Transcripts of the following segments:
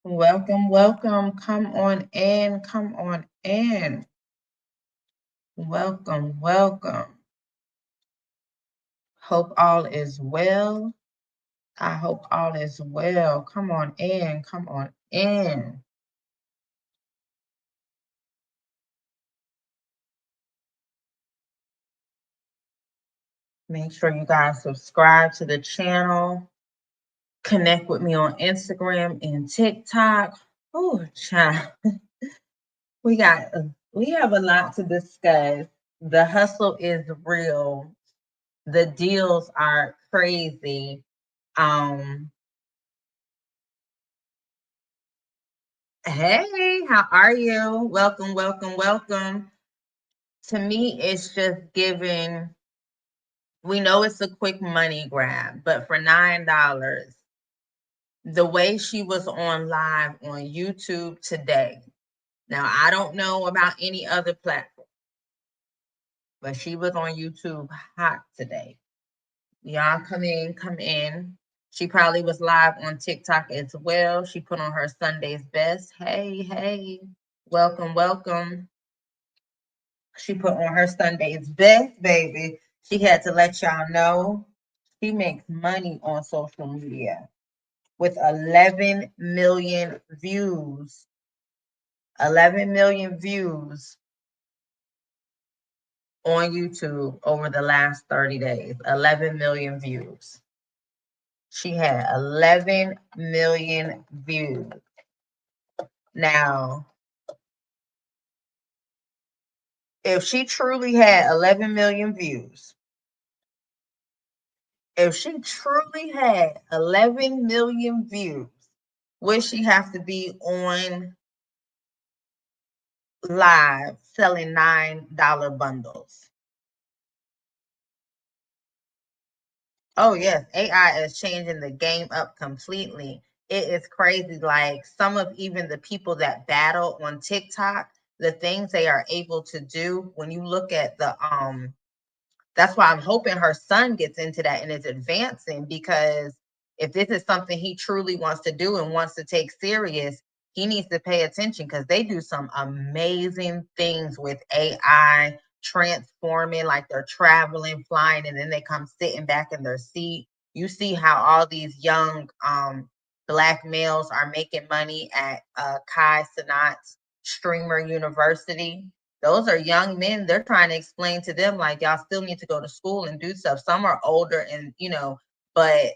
Welcome, welcome. Come on in. Come on in. Welcome, welcome. Hope all is well. I hope all is well. Come on in. Come on in. Make sure you guys subscribe to the channel. Connect with me on Instagram and TikTok. Oh, child. We got we have a lot to discuss. The hustle is real. The deals are crazy. Um, hey, how are you? Welcome, welcome, welcome. To me, it's just giving, we know it's a quick money grab, but for $9, the way she was on live on YouTube today. Now, I don't know about any other platform, but she was on YouTube hot today. Y'all come in, come in. She probably was live on TikTok as well. She put on her Sunday's best. Hey, hey, welcome, welcome. She put on her Sunday's best, baby. She had to let y'all know she makes money on social media with 11 million views. 11 million views on YouTube over the last 30 days. 11 million views. She had 11 million views. Now, if she truly had 11 million views, if she truly had 11 million views, would she have to be on live selling $9 bundles? Oh, yes. AI is changing the game up completely. It is crazy. Like some of even the people that battle on TikTok, the things they are able to do when you look at that's why I'm hoping her son gets into that and is advancing, because if this is something he truly wants to do and wants to take serious, he needs to pay attention, because they do some amazing things with AI, transforming, like they're traveling, flying, and then they come sitting back in their seat. You see how all these young Black males are making money at Kai Cenat's Streamer University. Those are young men. They're trying to explain to them, like, y'all still need to go to school and do stuff. Some are older and, but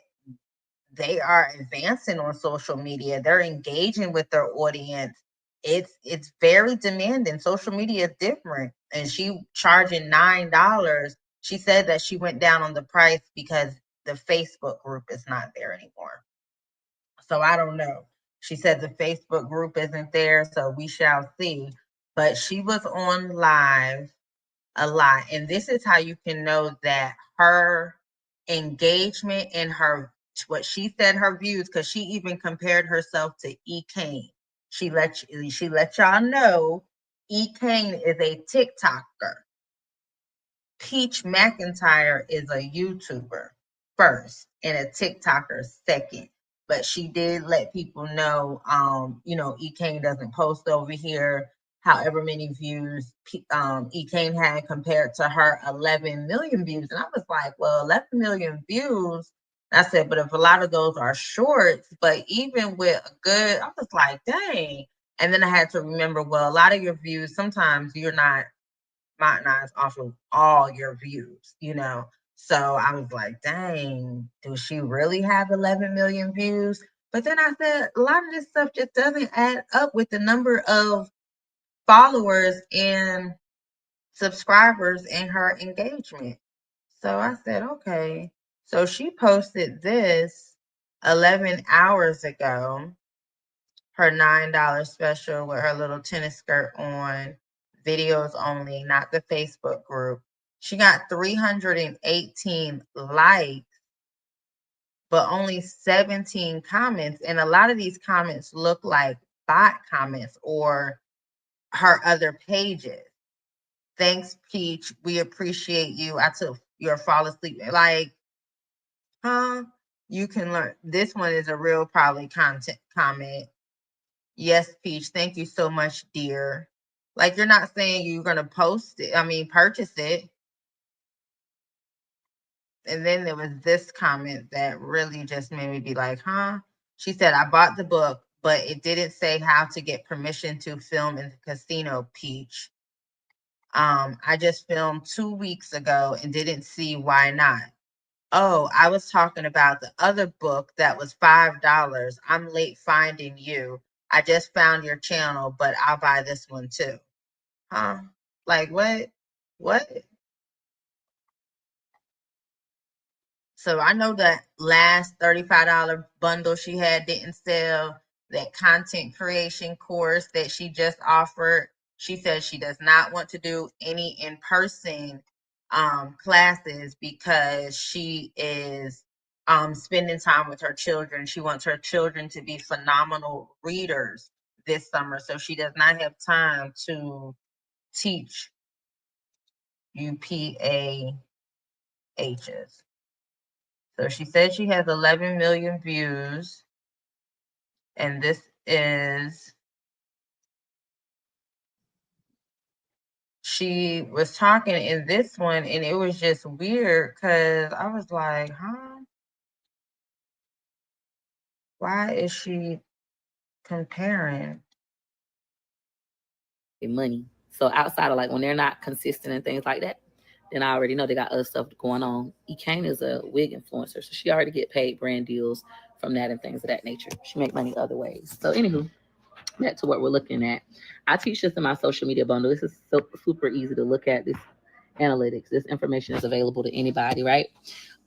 they are advancing on social media. They're engaging with their audience. It's very demanding. Social media is different. And she charging $9. She said that she went down on the price because the Facebook group is not there anymore. So I don't know. She said the Facebook group isn't there, so we shall see. But she was on live a lot. And this is how you can know that her engagement and her, what she said, her views, because she even compared herself to E. Kane. She let y'all know E. Kane is a TikToker. Peach McIntyre is a YouTuber first and a TikToker second. But she did let people know, E. Kane doesn't post over here. However many views E. Kane had compared to her 11 million views. And I was like, well, 11 million views. I said, but if a lot of those are shorts, but even with a good, I was like, dang. And then I had to remember, well, a lot of your views, sometimes you're not monetized off of all your views. So I was like, dang, does she really have 11 million views? But then I said, a lot of this stuff just doesn't add up with the number of followers and subscribers and her engagement. So I said, okay. So she posted this 11 hours ago, her $9 special with her little tennis skirt on, videos only, not the Facebook group. She got 318 likes, but only 17 comments. And a lot of these comments look like bot comments or her other pages. Thanks, Peach. We appreciate you. I took your fall asleep. Like, huh? You can learn. This one is a real probably content comment. Yes, Peach. Thank you so much, dear. Like, you're not saying you're gonna post it. I mean, purchase it. And then there was this comment that really just made me be like, huh? She said, I bought the book, but it didn't say how to get permission to film in the casino, Peach. I just filmed 2 weeks ago and didn't see why not. Oh, I was talking about the other book that was $5. I'm late finding you. I just found your channel, but I'll buy this one too. Huh? Like what? What? So I know that last $35 bundle she had didn't sell. That content creation course that she just offered, she says she does not want to do any in-person classes because she is spending time with her children. She wants her children to be phenomenal readers this summer, so she does not have time to teach UPAHs. So she said she has 11 million views, and this is, she was talking in this one, and it was just weird because I was like, huh? Why is she comparing? Money. So outside of like when they're not consistent and things like that, then I already know they got other stuff going on. Kane is a wig influencer, so she already get paid brand deals from that and things of that nature. She make money other ways. So anywho, back to what we're looking at. I teach this in my social media bundle. This is so super easy to look at. This analytics, this information is available to anybody, right?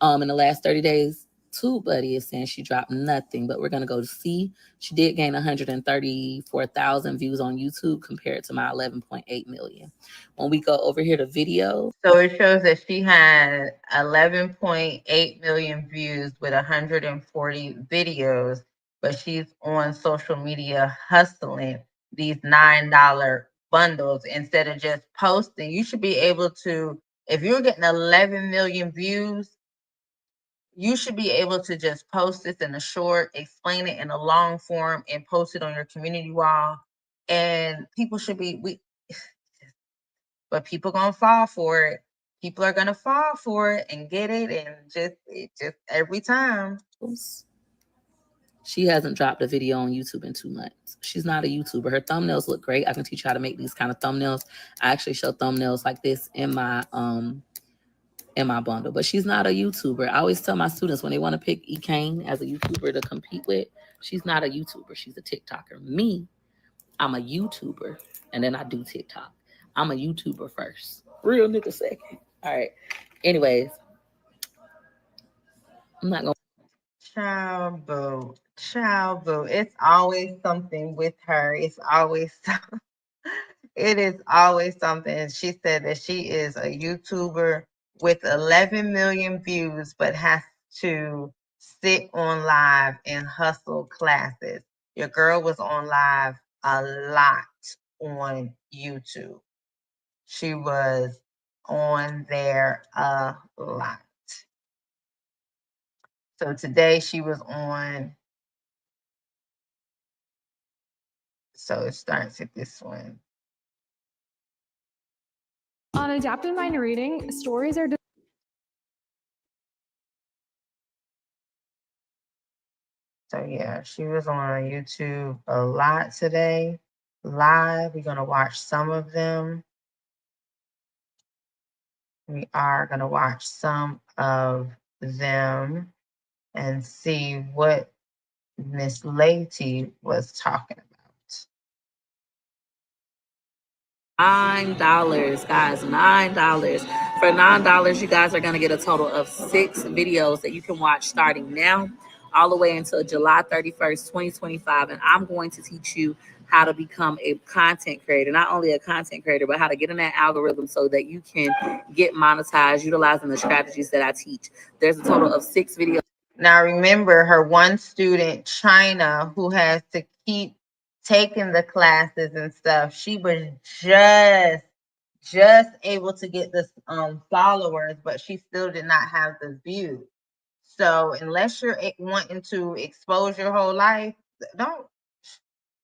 In the last 30 days, TubeBuddy is saying she dropped nothing, but we're gonna go to see. She did gain 134,000 views on YouTube compared to my 11.8 million. When we go over here to video, So it shows that she had 11.8 million views with 140 videos, but she's on social media hustling these $9 bundles instead of just posting. You should be able to, if you're getting 11 million views, you should be able to just post this in a short, explain it in a long form, and post it on your community wall. And people should be, but people gonna fall for it. People are gonna fall for it and get it, and just every time. she hasn't dropped a video on YouTube in 2 months. She's not a YouTuber. Her thumbnails look great. I can teach you how to make these kind of thumbnails. I actually show thumbnails like this in my bundle, but she's not a YouTuber. I always tell my students when they want to pick Kane as a YouTuber to compete with, she's not a YouTuber. She's a TikToker. Me, I'm a YouTuber, and then I do TikTok. I'm a YouTuber first. Real nigga second. All right. Anyways, I'm not gonna. Child boo. It's always something with her. It's always it is always something. She said that she is a YouTuber with 11 million views, but has to sit on live and hustle classes. Your girl was on live a lot on YouTube. She was on there a lot. So today she was on, so it starts at this one. On adaptive mind reading, stories are So yeah, she was on YouTube a lot today, live. We're gonna watch some of them. We are gonna watch some of them and see what Miss Lady was talking about. $9, guys. $9. For $9, you guys are gonna get a total of 6 videos that you can watch starting now, all the way until July 31st, 2025. And I'm going to teach you how to become a content creator, not only a content creator, but how to get in that algorithm so that you can get monetized utilizing the strategies that I teach. There's a total of 6 videos. Now remember her one student, China, who has to keep taking the classes and stuff. She was just able to get the followers, but she still did not have the views. So unless you're wanting to expose your whole life, don't.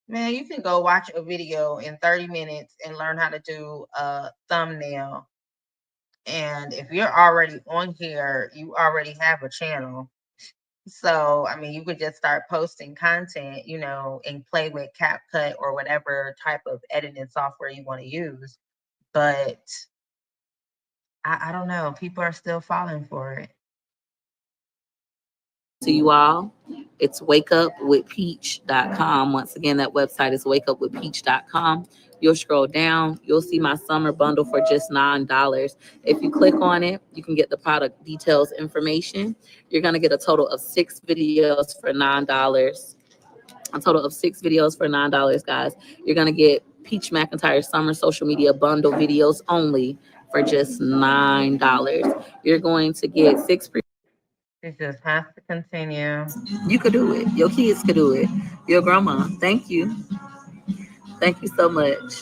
Man, you can go watch a video in 30 minutes and learn how to do a thumbnail. And if you're already on here, you already have a channel. So, I mean, you could just start posting content, and play with CapCut or whatever type of editing software you want to use. But I don't know. People are still falling for it. To you all, it's wakeupwithpeach.com. Once again, that website is wakeupwithpeach.com. You'll scroll down, you'll see my summer bundle for just $9. If you click on it, you can get the product details information. You're going to get a total of 6 videos for $9. A total of 6 videos for $9, guys. You're going to get Peach McInTyre Summer Social Media Bundle videos only for just $9. You're going to get 6 It just has to continue. You could do it. Your kids could do it. Your grandma. Thank you. Thank you so much.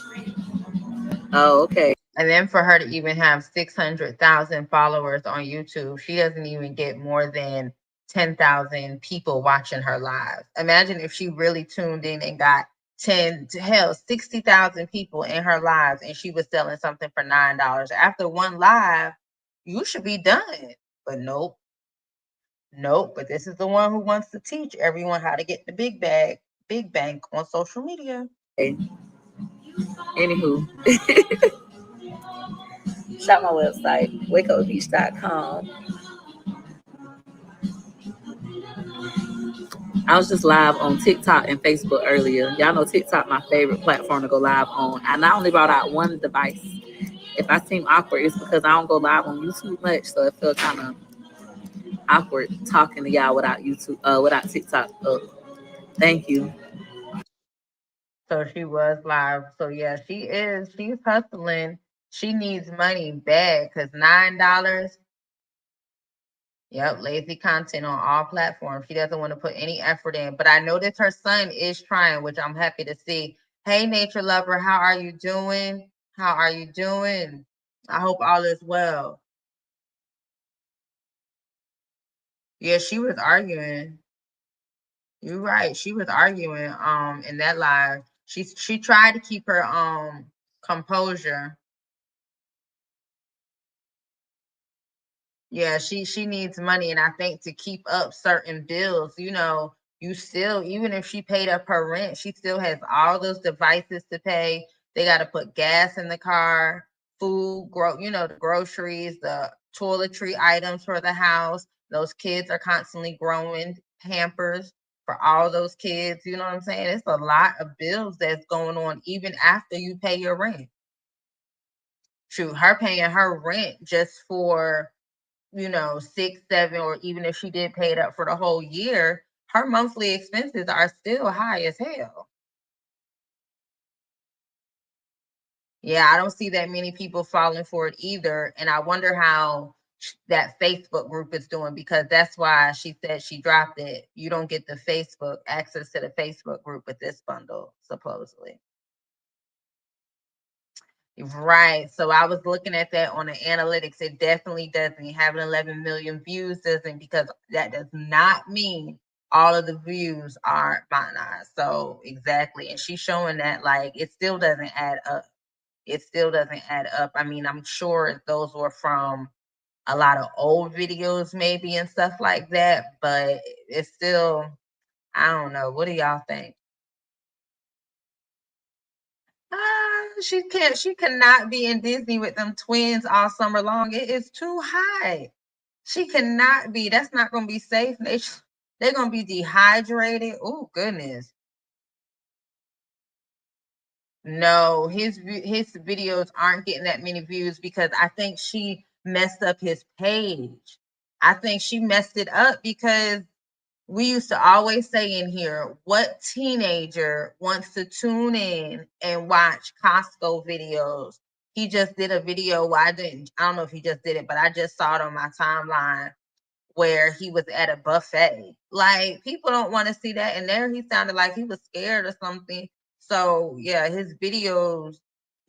Oh, okay. And then for her to even have 600,000 followers on YouTube, she doesn't even get more than 10,000 people watching her live. Imagine if she really tuned in and got 60,000 people in her lives and she was selling something for $9. After one live, you should be done. But nope. Nope. But this is the one who wants to teach everyone how to get the big bank on social media. Okay. Anywho. Shop my website, wakeupbeach.com. I was just live on TikTok and Facebook earlier. Y'all know TikTok, my favorite platform to go live on. I not only brought out one device. If I seem awkward, it's because I don't go live on YouTube much, so it feels kind of awkward talking to y'all without without TikTok up. Thank you. So she was live. So yeah, she's hustling. She needs money bad because $9. Yep, lazy content on all platforms. She doesn't want to put any effort in. But I noticed her son is trying, which I'm happy to see. Hey, nature lover, how are you doing? How are you doing? I hope all is well. Yeah, she was arguing. You're right. She was arguing in that live. She tried to keep her composure. Yeah, she needs money, and I think to keep up certain bills, you still, even if she paid up her rent, she still has all those devices to pay. They got to put gas in the car, food, the groceries, the toiletry items for the house. Those kids are constantly growing Pampers for all those kids. You know what I'm saying? It's a lot of bills that's going on even after you pay your rent. Shoot, her paying her rent just for 6, 7, or even if she did pay it up for the whole year, her monthly expenses are still high as hell. Yeah, I don't see that many people falling for it either. And I wonder how that Facebook group is doing, because that's why she said she dropped it. You don't get the Facebook access to the Facebook group with this bundle, supposedly. Right. So I was looking at that on the analytics. It definitely doesn't. Having 11 million views doesn't, because that does not mean all of the views are monetized. So exactly. And she's showing that like it still doesn't add up. It still doesn't add up. I mean, I'm sure those were from a lot of old videos maybe and stuff like that, but it's still, I don't know. What do y'all think? She cannot be in Disney with them twins all summer long. It is too high. She cannot be. That's not going to be safe. They're going to be dehydrated. Oh, goodness. No, his videos aren't getting that many views because I think she messed up his page. I think she messed it up because we used to always say in here, what teenager wants to tune in and watch Costco videos? He just did a video. I don't know if he just did it, but I just saw it on my timeline where he was at a buffet. Like, people don't want to see that. And there he sounded like he was scared or something. So yeah, his videos,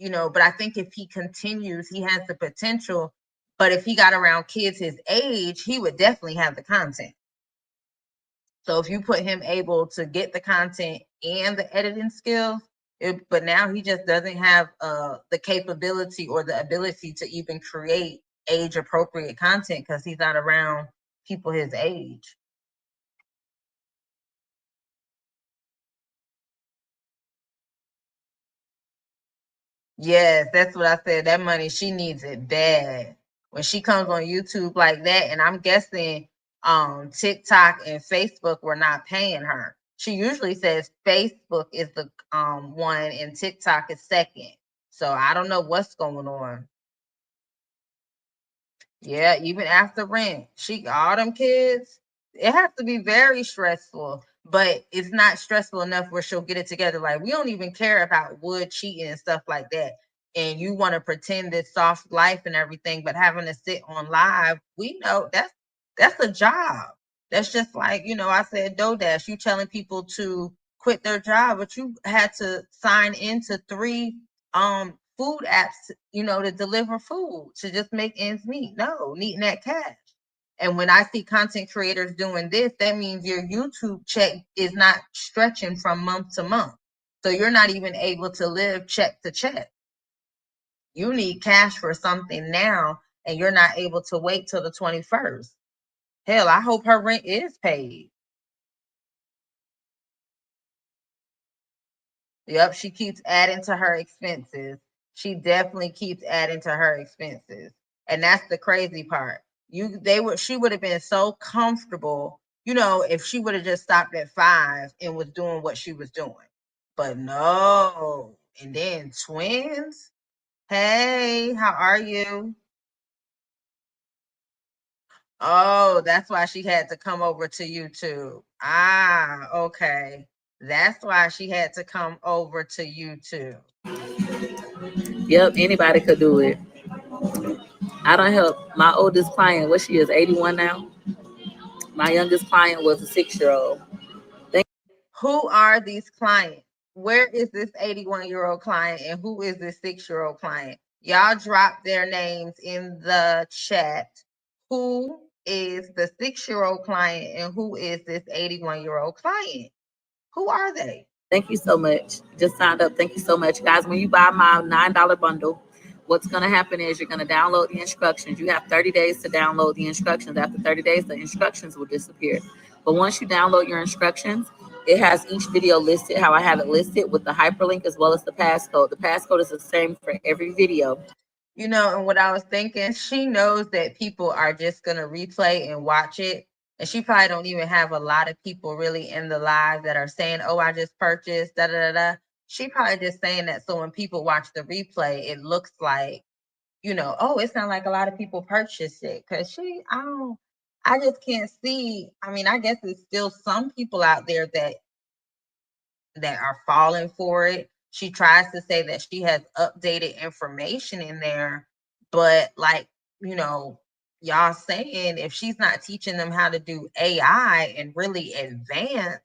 but I think if he continues, he has the potential. But if he got around kids his age, he would definitely have the content. So if you put him able to get the content and the editing skills, but now he just doesn't have the capability or the ability to even create age appropriate content because he's not around people his age. Yes, that's what I said. That money, she needs it bad. When she comes on YouTube like that, and I'm guessing TikTok and Facebook were not paying her. She usually says Facebook is the one and TikTok is second. So I don't know what's going on. Yeah, even after rent, she all them kids. It has to be very stressful, but it's not stressful enough where she'll get it together. Like we don't even care about wood cheating and stuff like that. And you want to pretend this soft life and everything, but having to sit on live, we know that's a job. That's just like, I said DoorDash, you telling people to quit their job, but you had to sign into 3 food apps, to deliver food to just make ends meet. No, needing that cash. And when I see content creators doing this, that means your YouTube check is not stretching from month to month. So you're not even able to live check to check. You need cash for something now, and you're not able to wait till the 21st. Hell, I hope her rent is paid. Yep, she keeps adding to her expenses. She definitely keeps adding to her expenses. And that's the crazy part. She would have been so comfortable, if she would have just stopped at 5 and was doing what she was doing. But no. And then twins. Hey, how are you? Oh, that's why she had to come over to YouTube. Ah, okay. That's why she had to come over to YouTube. Yep, anybody could do it. I don't help my oldest client. What she is, 81 now. My youngest client was a 6-year-old. Who are these clients? Where is this 81-year-old client and who is this 6-year-old client? Y'all drop their names in the chat. Who is the 6-year-old client and who is this 81-year-old client? Who are they? Thank you so much. Just signed up. Thank you so much, guys. When you buy my $9 bundle, what's going to happen is you're going to download the instructions. You have 30 days to download the instructions. After 30 days, the instructions will disappear. But once you download your instructions, it has each video listed, how I have it listed with the hyperlink as well as the passcode. The passcode is the same for every video. And what I was thinking, she knows that people are just going to replay and watch it. And she probably don't even have a lot of people really in the live that are saying, oh, I just purchased, da, da, da, da. She probably just saying that so when people watch the replay, it looks like, oh, it's not like a lot of people purchased it. Because I just can't see. I mean, I guess there's still some people out there that are falling for it. She tries to say that she has updated information in there, but like, y'all saying if she's not teaching them how to do AI and really advance,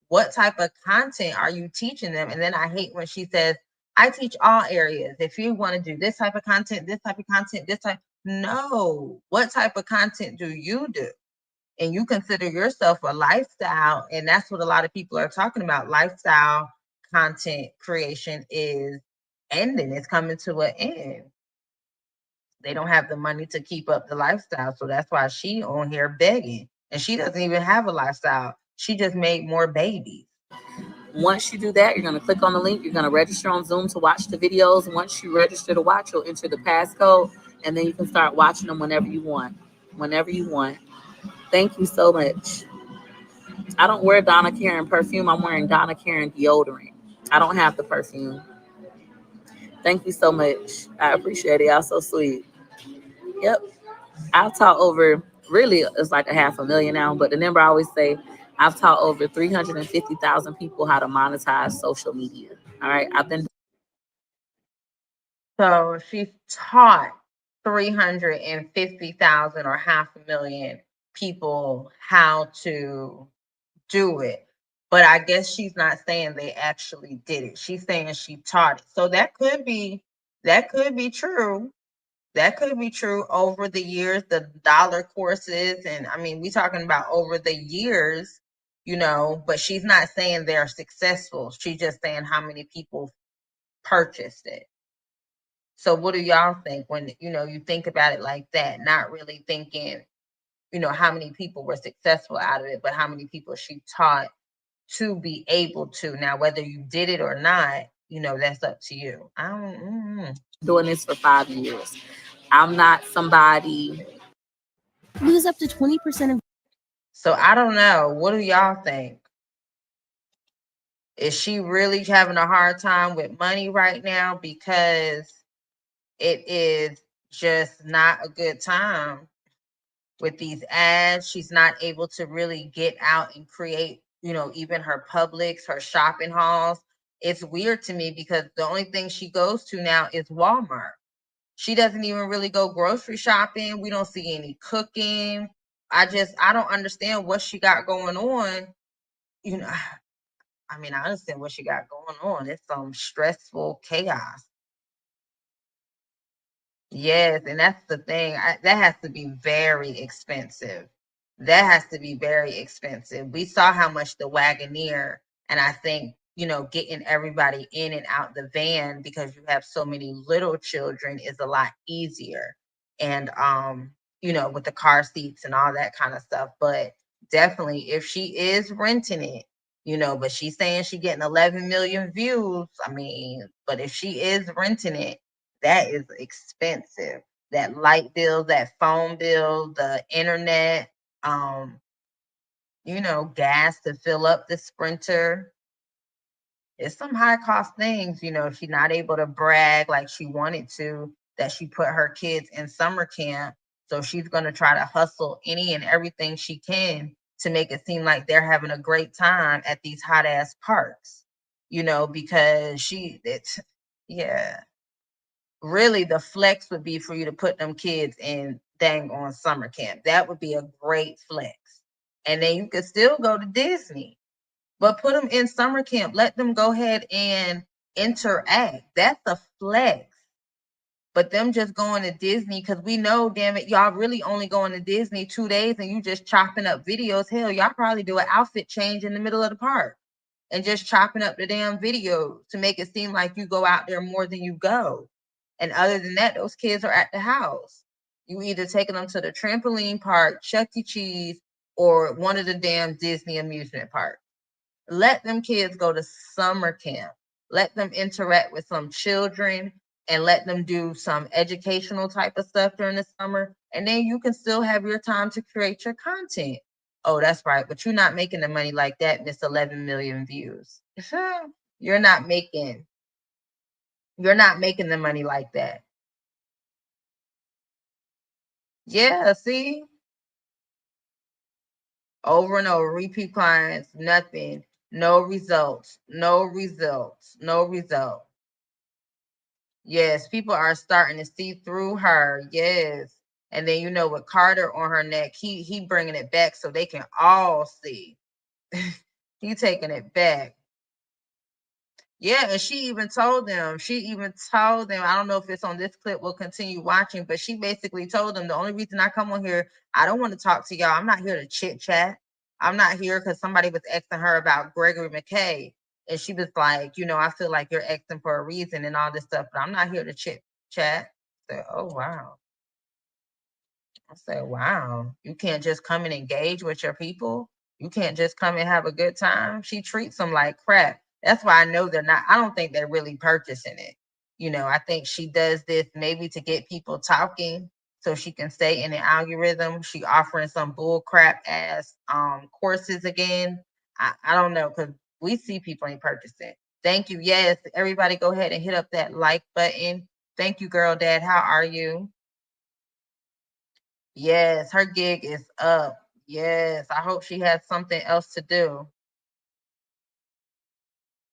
what type of content are you teaching them? And then I hate when she says, I teach all areas. If you want to do this type of content, this type of content, this type, no. What type of content do you do? And you consider yourself a lifestyle, and that's what a lot of people are talking about. Lifestyle content creation is ending. It's coming to an end. They don't have the money to keep up the lifestyle, so that's why she on here begging. And she doesn't even have a lifestyle. She just made more babies. Once you do that, you're going to click on the link. You're going to register on Zoom to watch the videos. Once you register to watch, you'll enter the passcode, and then you can start watching them whenever you want. Whenever you want. Thank you so much. I don't wear Donna Karan perfume. I'm wearing Donna Karan deodorant. I don't have the perfume. Thank you so much. I appreciate it. Y'all so sweet. Yep. I've taught over, really, it's like 500,000 now, but the number I always say, I've taught over 350,000 people how to monetize social media. All right. So she's taught 350,000 or 500,000 people how to do it. But I guess she's not saying they actually did it. She's saying she taught it. So that could be true. That could be true over the years, the dollar courses. And I mean, we're talking about over the years. but she's not saying they're successful. She's just saying how many people purchased it. So what do y'all think when, you think about it like that, not really thinking, how many people were successful out of it, but how many people she taught to be able to. Now, whether you did it or not, that's up to you. I don't. Doing this for 5 years. I'm not somebody. Lose up to 20% of. So I don't know. What do y'all think? Is she really having a hard time with money right now because it is just not a good time with these ads? She's not able to really get out and create, even her Publix, her shopping halls. It's weird to me because the only thing she goes to now is Walmart. She doesn't even really go grocery shopping. We don't see any cooking. I don't understand what she got going on. I understand what she got going on. It's some stressful chaos. Yes, and that's the thing. That has to be very expensive. That has to be very expensive. We saw how much the Wagoneer, and I think, getting everybody in and out the van because you have so many little children is a lot easier. And, with the car seats and all that kind of stuff. But definitely, if she is renting it, but she's saying she's getting 11 million views. But if she is renting it, that is expensive. That light bill, that phone bill, the internet, gas to fill up the Sprinter. It's some high cost things. She's not able to brag like she wanted to, that she put her kids in summer camp. So she's going to try to hustle any and everything she can to make it seem like they're having a great time at these hot ass parks, because yeah. Really, the flex would be for you to put them kids in dang on summer camp. That would be a great flex. And then you could still go to Disney, but put them in summer camp. Let them go ahead and interact. That's a flex. But them just going to Disney, because we know, damn it, y'all really only going to Disney 2 days and you just chopping up videos. Hell, y'all probably do an outfit change in the middle of the park and just chopping up the damn video to make it seem like you go out there more than you go. And other than that, those kids are at the house. You either taking them to the trampoline park, Chuck E. Cheese, or one of the damn Disney amusement parks. Let them kids go to summer camp. Let them interact with some children and let them do some educational type of stuff during the summer. And then you can still have your time to create your content. Oh, that's right. But you're not making the money like that, Miss 11 million views. You're not making the money like that. Yeah, see? Over and over, repeat clients, nothing, no results, no results, no result. Yes, people are starting to see through her. Yes. And then, with Carter on her neck, he bringing it back so they can all see. He taking it back. Yeah, and she even told them, I don't know if it's on this clip, we'll continue watching, but she basically told them, the only reason I come on here, I don't want to talk to y'all. I'm not here to chit chat. I'm not here because somebody was asking her about Gregory McKay. And she was like, I feel like you're asking for a reason and all this stuff, but I'm not here to chit chat. I said, oh, wow. I said, wow, you can't just come and engage with your people. You can't just come and have a good time. She treats them like crap. That's why I know I don't think they're really purchasing it. I think she does this maybe to get people talking so she can stay in the algorithm. She offering some bull crap ass courses again. I don't know, because we see people ain't purchasing. Thank you. Yes, everybody go ahead and hit up that like button. Thank you, girl dad. How are you? Yes, her gig is up. Yes, I hope she has something else to do.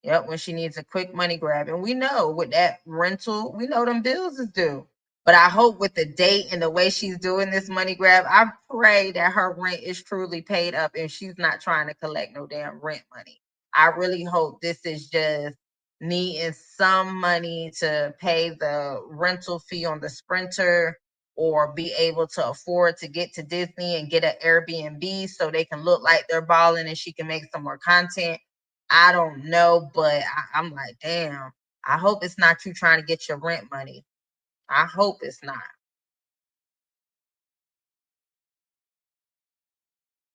Yep, when she needs a quick money grab. And we know with that rental, we know them bills is due. But I hope with the date and the way she's doing this money grab, I pray that her rent is truly paid up and she's not trying to collect no damn rent money. I really hope this is just needing some money to pay the rental fee on the Sprinter or be able to afford to get to Disney and get an Airbnb so they can look like they're balling and she can make some more content. I don't know, but I'm like, damn, I hope it's not you trying to get your rent money. I hope it's not.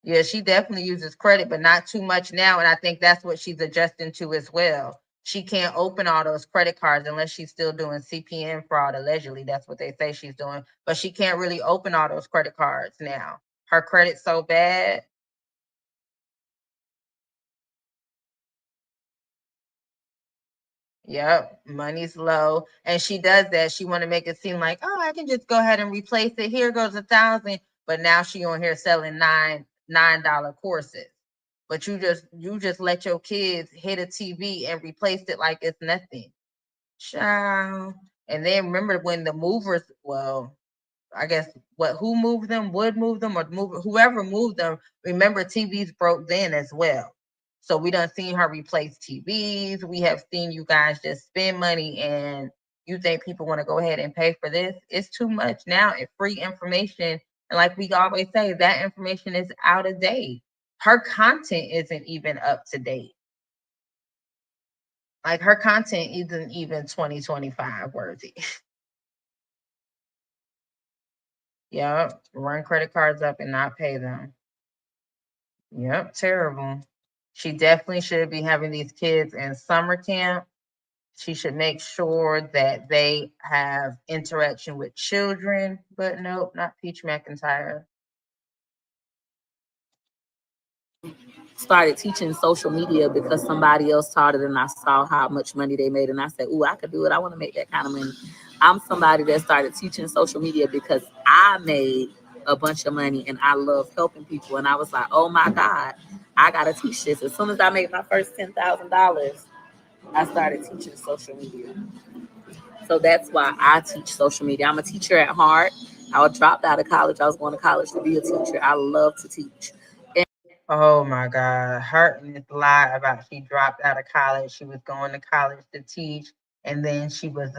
Yeah, she definitely uses credit, but not too much now. And I think that's what she's adjusting to as well. She can't open all those credit cards unless she's still doing CPN fraud. Allegedly, that's what they say she's doing. But she can't really open all those credit cards now. Her credit's so bad. Yep, money's low. And she does that. She want to make it seem like, oh, I can just go ahead and replace it. Here goes 1,000. But now she on here selling $9 courses. But you just let your kids hit a TV and replace it like it's nothing. Child. And then remember when the movers, well, I guess who moved them, would move them, or whoever moved them. Remember, TVs broke then as well. So we done seen her replace TVs. We have seen you guys just spend money, and you think people want to go ahead and pay for this? It's too much now. It's free information, and like we always say, that information is out of date. Her content isn't even up to date. Like her content isn't even 2025 worthy. Yep, run credit cards up and not pay them. Yep, terrible. She definitely should be having these kids in summer camp. She should make sure that they have interaction with children, but nope, not Peach McIntyre. Started teaching social media because somebody else taught it and I saw how much money they made and I said, ooh, I could do it. I want to make that kind of money. I'm somebody that started teaching social media because I made a bunch of money and I love helping people. And I was like, oh my God, I got to teach this. As soon as I made my first $10,000, I started teaching social media. So that's why I teach social media. I'm a teacher at heart. I dropped out of college. I was going to college to be a teacher. I love to teach. Oh my God. Her and this lie about she dropped out of college. She was going to college to teach. And then she was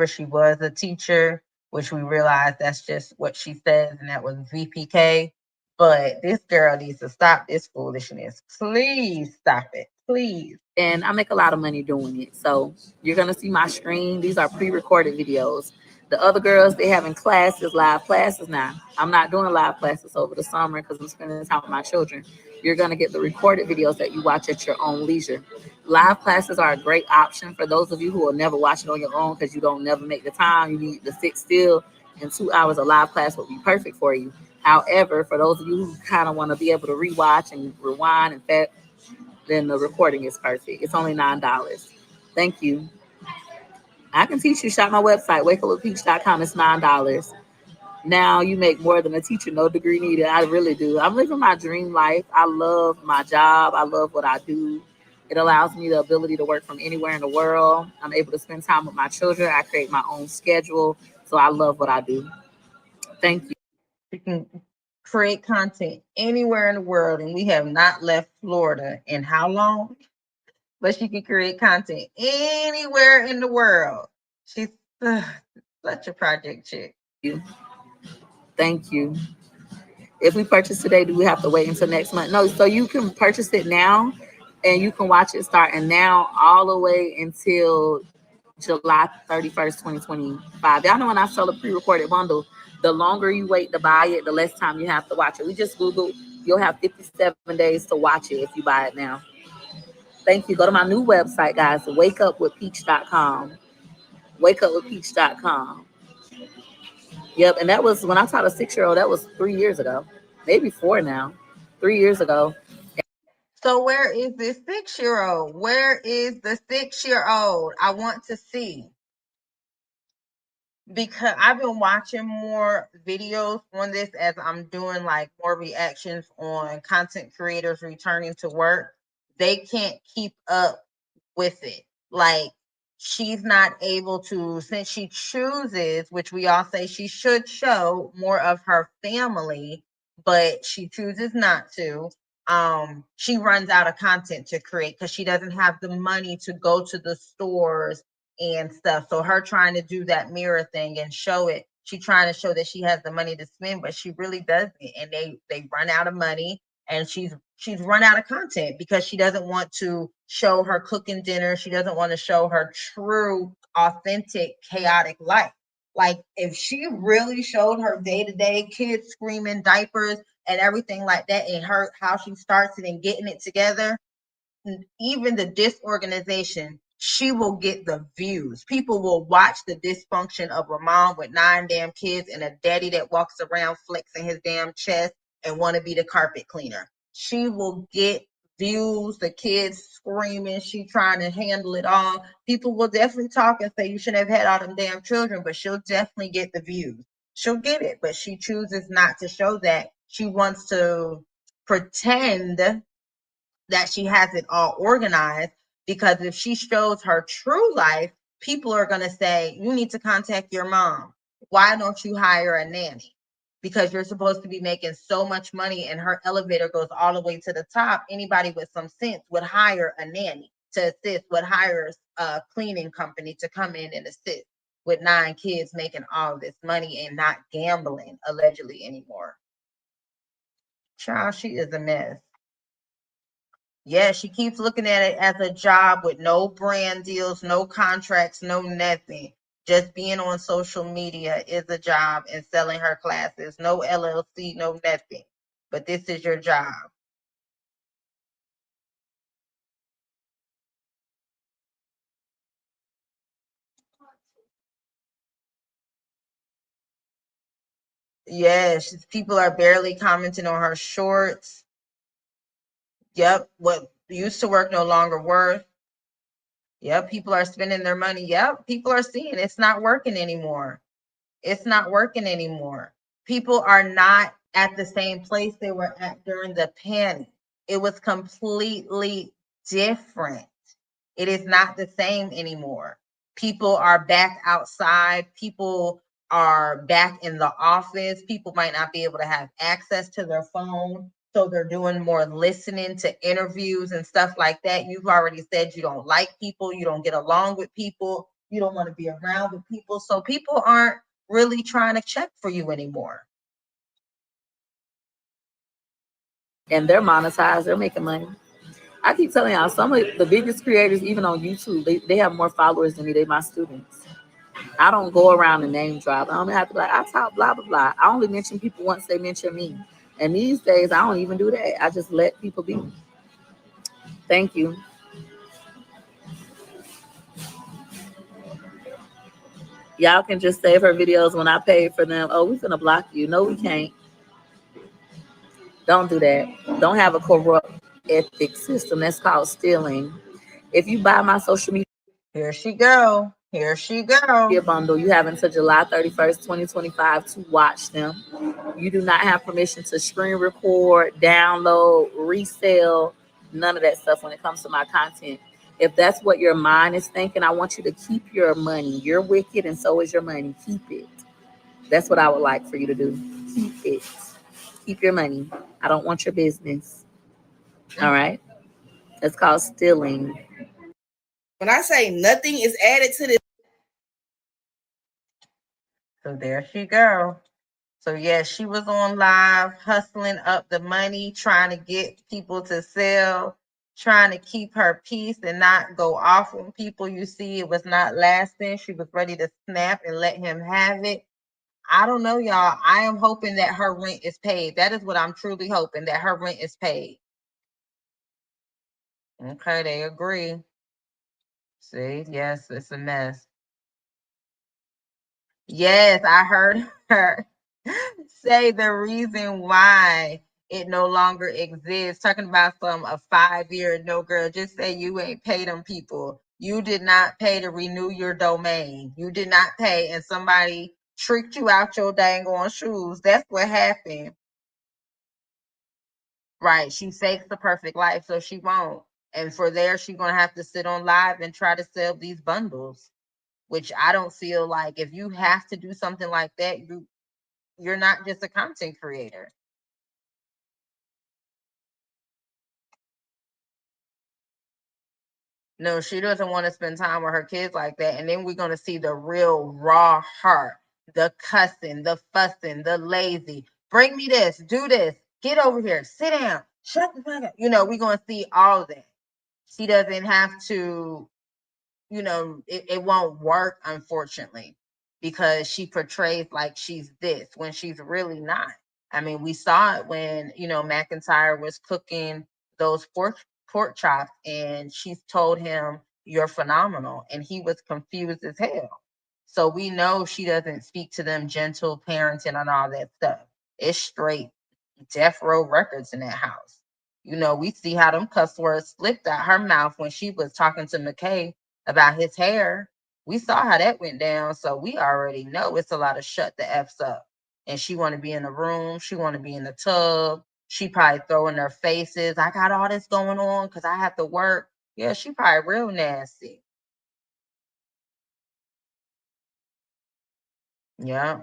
she was a teacher, which we realized that's just what she says, and that was VPK. But this girl needs to stop this foolishness. Please stop it. Please. And I make a lot of money doing it. So you're going to see my screen. These are pre-recorded videos. The other girls, they having classes, live classes now. I'm not doing live classes over the summer because I'm spending time with my children. You're going to get the recorded videos that you watch at your own leisure. Live classes are a great option for those of you who will never watch it on your own because you don't never make the time. You need to sit still, and 2 hours of live class would be perfect for you. However, for those of you who kind of want to be able to rewatch and rewind and then the recording is perfect. It's only $9. Thank you. I can teach you. Shop my website, wakeupwithpeach.com. It's $9. Now you make more than a teacher, no degree needed. I really do. I'm living my dream life. I love my job. I love what I do. It allows me the ability to work from anywhere in the world. I'm able to spend time with my children. I create my own schedule. So I love what I do. Thank you. You can create content anywhere in the world, and we have not left Florida in how long? But she can create content anywhere in the world. She's such a project chick. Thank you. If we purchase today, do we have to wait until next month? No, so you can purchase it now and you can watch it starting now all the way until July 31st, 2025. Y'all know when I sell a pre-recorded bundle, the longer you wait to buy it, the less time you have to watch it. We just Googled, you'll have 57 days to watch it if you buy it now. Thank you. Go to my new website, guys, wakeupwithpeach.com. Wakeupwithpeach.com. Yep, and that was when I taught a 6-year-old, that was 3 years ago. Maybe 4 now. 3 years ago. So where is this 6-year-old? Where is the 6-year-old? I want to see. Because I've been watching more videos on this as I'm doing like more reactions on content creators returning to work. They can't keep up with it. Like she's not able to, since she chooses, which we all say she should show more of her family, but she chooses not to. She runs out of content to create because she doesn't have the money to go to the stores and stuff. So her trying to do that mirror thing and show it, She trying to show that she has the money to spend, but she really doesn't. And they run out of money, and she's run out of content because she doesn't want to show her cooking dinner. She doesn't want to show her true, authentic, chaotic life. Like if she really showed her day-to-day, kids screaming, diapers and everything like that, and her how she starts it and getting it together, even the disorganization, she will get the views. People will watch the dysfunction of a mom with 9 damn kids and a daddy that walks around flexing his damn chest and want to be the carpet cleaner. She will get views, the kids screaming, she trying to handle it all. People will definitely talk and say you shouldn't have had all them damn children, but she'll definitely get the views. She'll get it, but she chooses not to show that. She wants to pretend that she has it all organized, because if she shows her true life, people are going to say, you need to contact your mom. Why don't you hire a nanny? Because you're supposed to be making so much money and her elevator goes all the way to the top. Anybody with some sense would hire a nanny to assist, would hire a cleaning company to come in and assist with 9 kids making all this money and not gambling allegedly anymore. Child, she is a mess. Yeah, she keeps looking at it as a job with no brand deals, no contracts, no nothing. Just being on social media is a job, and selling her classes. No LLC, no nothing. But this is your job. Yes, people are barely commenting on her shorts. Yep, what used to work no longer worth. Yep, people are spending their money. Yep, people are seeing it's not working anymore. It's not working anymore. People are not at the same place they were at during the panic. It was completely different. It is not the same anymore. People are back outside. People are back in the office. People might not be able to have access to their phone. So they're doing more listening to interviews and stuff like that. You've already said you don't like people. You don't get along with people. You don't want to be around with people. So people aren't really trying to check for you anymore. And they're monetized. They're making money. I keep telling y'all, some of the biggest creators, even on YouTube, they have more followers than me. They my students. I don't go around and name drop. I don't have to be like, I talk blah, blah, blah. I only mention people once they mention me. And these days, I don't even do that. I just let people be. Thank you. Y'all can just save her videos when I pay for them. Oh, we're going to block you. No, we can't. Don't do that. Don't have a corrupt ethics system. That's called stealing. If you buy my social media, here she go. Here she go. Bundle, you have until July 31st, 2025 to watch them. You do not have permission to screen record, download, resell, none of that stuff when it comes to my content. If that's what your mind is thinking, I want you to keep your money. You're wicked and so is your money. Keep it. That's what I would like for you to do. Keep it. Keep your money. I don't want your business. All right? It's called stealing. When I say nothing is added to this. So there she go. So yeah, she was on live hustling up the money, trying to get people to sell, trying to keep her peace and not go off on people. You see, it was not lasting. She was ready to snap and let him have it. I don't know, y'all. I am hoping that her rent is paid. That is what I'm truly hoping, that her rent is paid. Okay, they agree. See, yes, it's a mess. Yes, I heard her say the reason why it no longer exists. Talking about a 5-year, no girl, just say you ain't paid them people. You did not pay to renew your domain. You did not pay, and somebody tricked you out your dang on shoes. That's what happened. Right. She fakes the perfect life, so she won't. And for there, she's gonna have to sit on live and try to sell these bundles, which I don't feel like, if you have to do something like that, you're not just a content creator. No, she doesn't want to spend time with her kids like that. And then we're going to see the real raw heart the cussing, the fussing, the lazy. Bring me this, do this, get over here, sit down, shut the fuck up. We're going to see all that. She doesn't have to, it won't work, unfortunately, because she portrays like she's this when she's really not. I mean, we saw it when, McInTyre was cooking those pork chops and she told him, "You're phenomenal." And he was confused as hell. So we know she doesn't speak to them gentle parenting and all that stuff. It's straight death row records in that house. We see how them cuss words slipped out her mouth when she was talking to McKay about his hair. We saw how that went down, so we already know it's a lot of shut the F's up. And she want to be in the room. She want to be in the tub. She probably throwing her faces. I got all this going on because I have to work. Yeah, she probably real nasty. Yeah.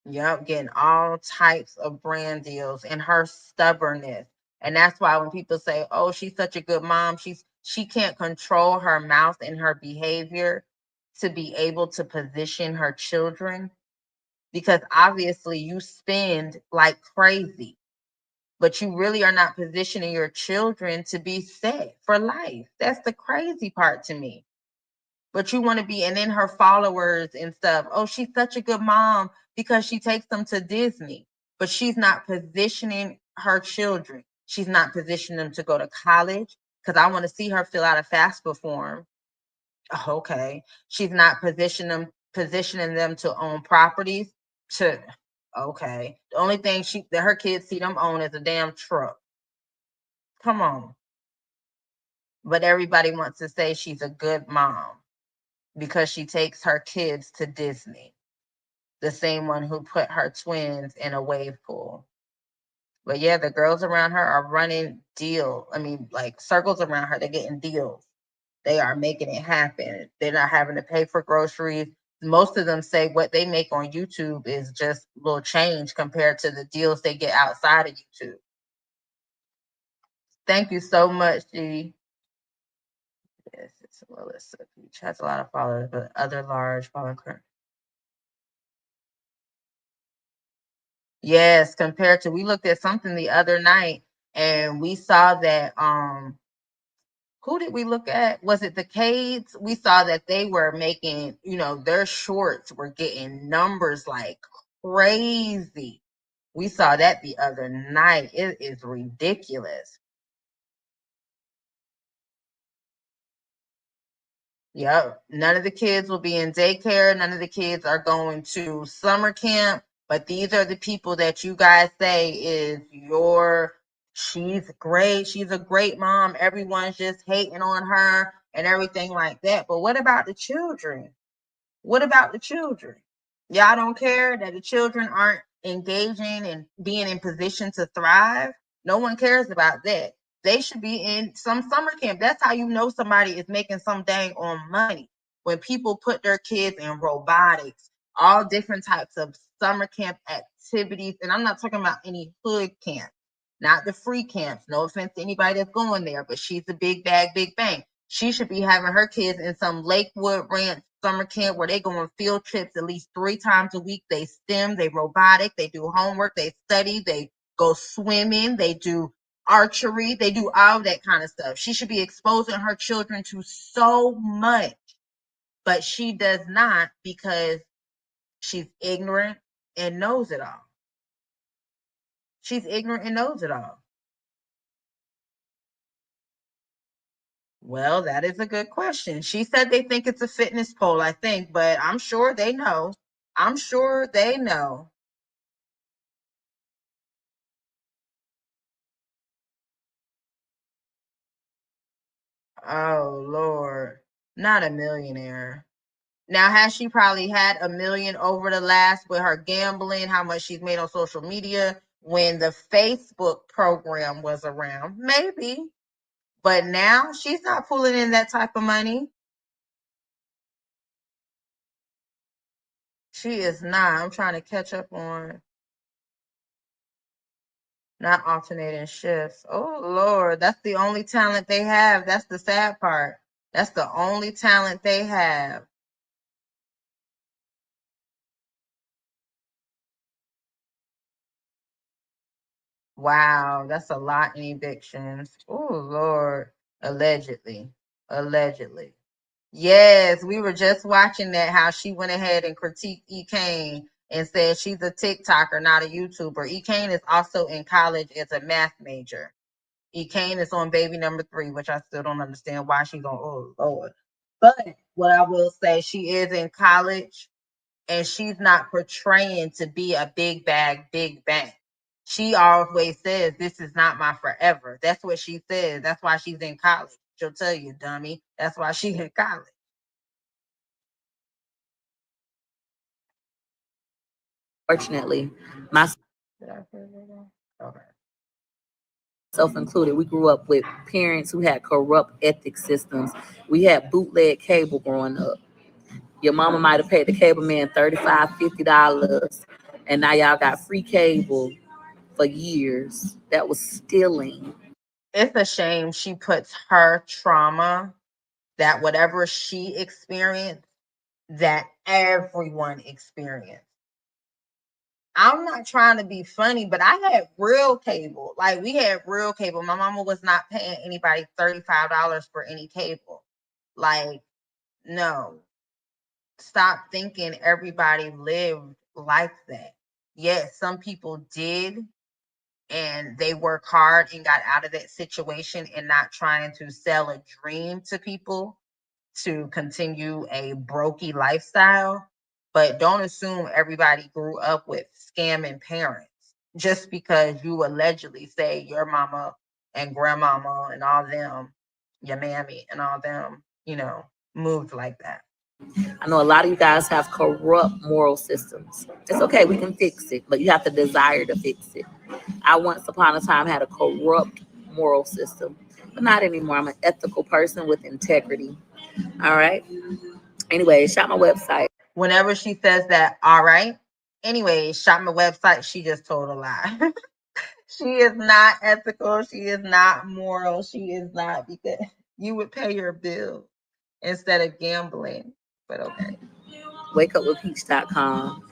Yep, getting all types of brand deals and her stubbornness. And that's why when people say, "Oh, she's such a good mom," she can't control her mouth and her behavior to be able to position her children, because obviously you spend like crazy, but you really are not positioning your children to be set for life. That's the crazy part to me. But you want to be, and then her followers and stuff. "Oh, she's such a good mom because she takes them to Disney." But she's not positioning her children. She's not positioning them to go to college, because I want to see her fill out a FAFSA form. Okay. She's not positioning them to own properties. To Okay. The only thing that her kids see them own is a damn truck. Come on. But everybody wants to say she's a good mom because she takes her kids to Disney, the same one who put her twins in a wave pool. But yeah, the girls around her are running like circles around her. They're getting deals. They are making it happen. They're not having to pay for groceries. Most of them say what they make on YouTube is just little change compared to the deals they get outside of YouTube. Thank you so much, G. Yes, it's Melissa Beach. Has a lot of followers, but other large following. Yes, compared to, we looked at something the other night and we saw that who did we look at? Was it the Cades? We saw that they were making, their shorts were getting numbers like crazy. We saw that the other night. It is ridiculous. Yep. None of the kids will be in daycare. None of the kids are going to summer camp. But these are the people that you guys say she's great. She's a great mom. Everyone's just hating on her and everything like that. But what about the children? What about the children? Y'all don't care that the children aren't engaging and being in position to thrive? No one cares about that. They should be in some summer camp. That's how you know somebody is making some dang on money. When people put their kids in robotics, all different types of summer camp activities. And I'm not talking about any hood camp, not the free camps. No offense to anybody that's going there, but she's a big bag, big bang. She should be having her kids in some Lakewood Ranch summer camp where they go on field trips at least 3 times a week. They STEM, they robotic, they do homework, they study, they go swimming, they do archery, they do all that kind of stuff. She should be exposing her children to so much, but she does not, because she's ignorant and knows it all. She's ignorant and knows it all. Well, that is a good question. She said they think it's a fitness pole, I think, but I'm sure they know. I'm sure they know. Oh, Lord. Not a millionaire. Now, has she probably had $1 million over the last with her gambling, how much she's made on social media when the Facebook program was around? Maybe. But now she's not pulling in that type of money. She is not. I'm trying to catch up on not alternating shifts. Oh, Lord. That's the only talent they have. That's the sad part. That's the only talent they have. Wow, that's a lot in evictions. Oh Lord. Allegedly. Allegedly. Yes, we were just watching that, how she went ahead and critiqued E. Kane and said she's a TikToker, not a YouTuber. E. Kane is also in college as a math major. E. Kane is on baby number 3, which I still don't understand why she's on. Oh Lord. But what I will say, she is in college and she's not portraying to be a big bag, big bang. She always says, this is not my forever. That's what she says. That's why she's in college. She'll tell you, dummy. That's why she's in college. Fortunately, Did I say that? Okay. myself included, we grew up with parents who had corrupt ethic systems. We had bootleg cable growing up. Your mama might have paid the cable man $35, $50, and now y'all got free cable for years. That was stealing. It's a shame she puts her trauma, that whatever she experienced, that everyone experienced. I'm not trying to be funny, but I had real cable. Like, we had real cable. My mama was not paying anybody $35 for any cable. Like, no. Stop thinking everybody lived like that. Yes, some people did, and they work hard and got out of that situation, and not trying to sell a dream to people to continue a brokey lifestyle. But don't assume everybody grew up with scamming parents just because you allegedly say your mama and grandmama and all them, your mammy and all them, moved like that. I know a lot of you guys have corrupt moral systems. It's okay, we can fix it, but you have to desire to fix it. I once upon a time had a corrupt moral system, but not anymore. I'm an ethical person with integrity. All right. Anyway, shop my website. Whenever she says that, all right. Anyway, shop my website, she just told a lie. She is not ethical. She is not moral. She is not, because you would pay your bill instead of gambling. But okay. WakeUpWithPeach.com.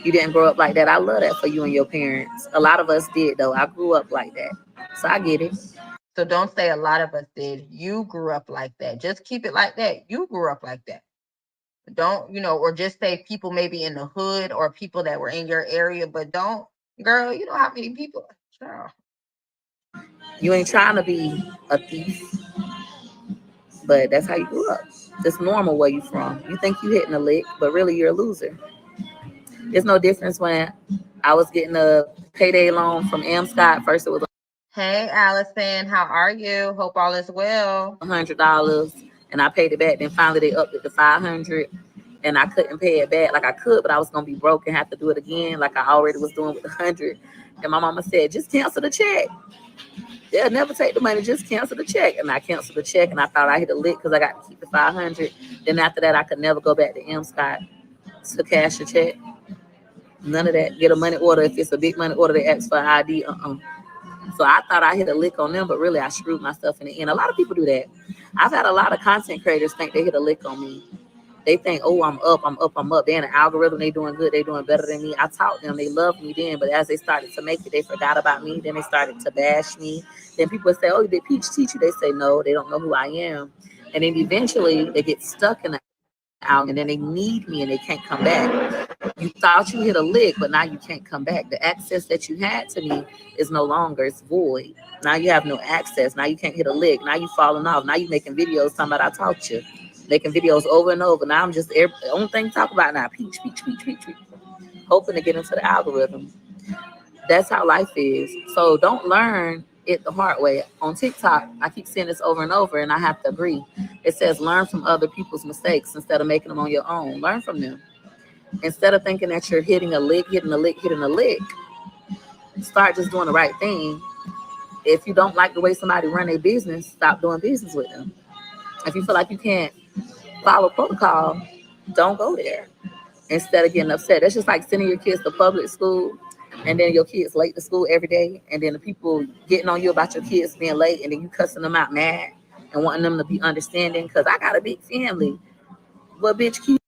You didn't grow up like that. I love that for you and your parents. A lot of us did, though. I grew up like that. So I get it. So don't say a lot of us did. You grew up like that. Just keep it like that. You grew up like that. Don't, or just say people maybe in the hood or people that were in your area, but don't, girl, you know how many people. Child. You ain't trying to be a thief, but that's how you grew up. It's normal where you from. You think you hitting a lick, but really you're a loser. There's no difference when I was getting a payday loan from Scott. First it was Hey, Allison, how are you? Hope all is well. $100, and I paid it back. Then finally they upped it to $500, and I couldn't pay it back like I could, but I was gonna be broke and have to do it again, like I already was doing with the 100. And my mama said, just cancel the check. They'll never take the money. Just cancel the check. And I canceled the check, and I thought I hit a lick because I got to keep the 500. Then after that, I could never go back to Scott to cash the check. None of that. Get a money order. If it's a big money order, they ask for ID. So I thought I hit a lick on them, but really I screwed myself in the end. A lot of people do that. I've had a lot of content creators think they hit a lick on me. They think, oh, I'm up. They're in the algorithm. They doing good. They doing better than me. I taught them. They loved me then. But as they started to make it, they forgot about me. Then they started to bash me. Then people say, oh, did Peach teach you? They say, no, they don't know who I am. And then eventually they get stuck in the out, and then they need me and they can't come back. You thought you hit a lick, but now you can't come back. The access that you had to me is no longer, it's void. Now you have no access. Now you can't hit a lick. Now you falling off. Now you making videos talking about I taught you. Making videos over and over. Now I'm just the only thing to talk about now. Peach. Hoping to get into the algorithm. That's how life is. So don't learn it the hard way. On TikTok, I keep seeing this over and over, and I have to agree. It says learn from other people's mistakes instead of making them on your own. Learn from them. Instead of thinking that you're hitting a lick, start just doing the right thing. If you don't like the way somebody run their business, stop doing business with them. If you feel like you can't follow protocol, don't go there. Instead of getting upset. That's just like sending your kids to public school, and then your kids late to school every day, and then the people getting on you about your kids being late, and then you cussing them out mad and wanting them to be understanding because I got a big family. Well, bitch, keep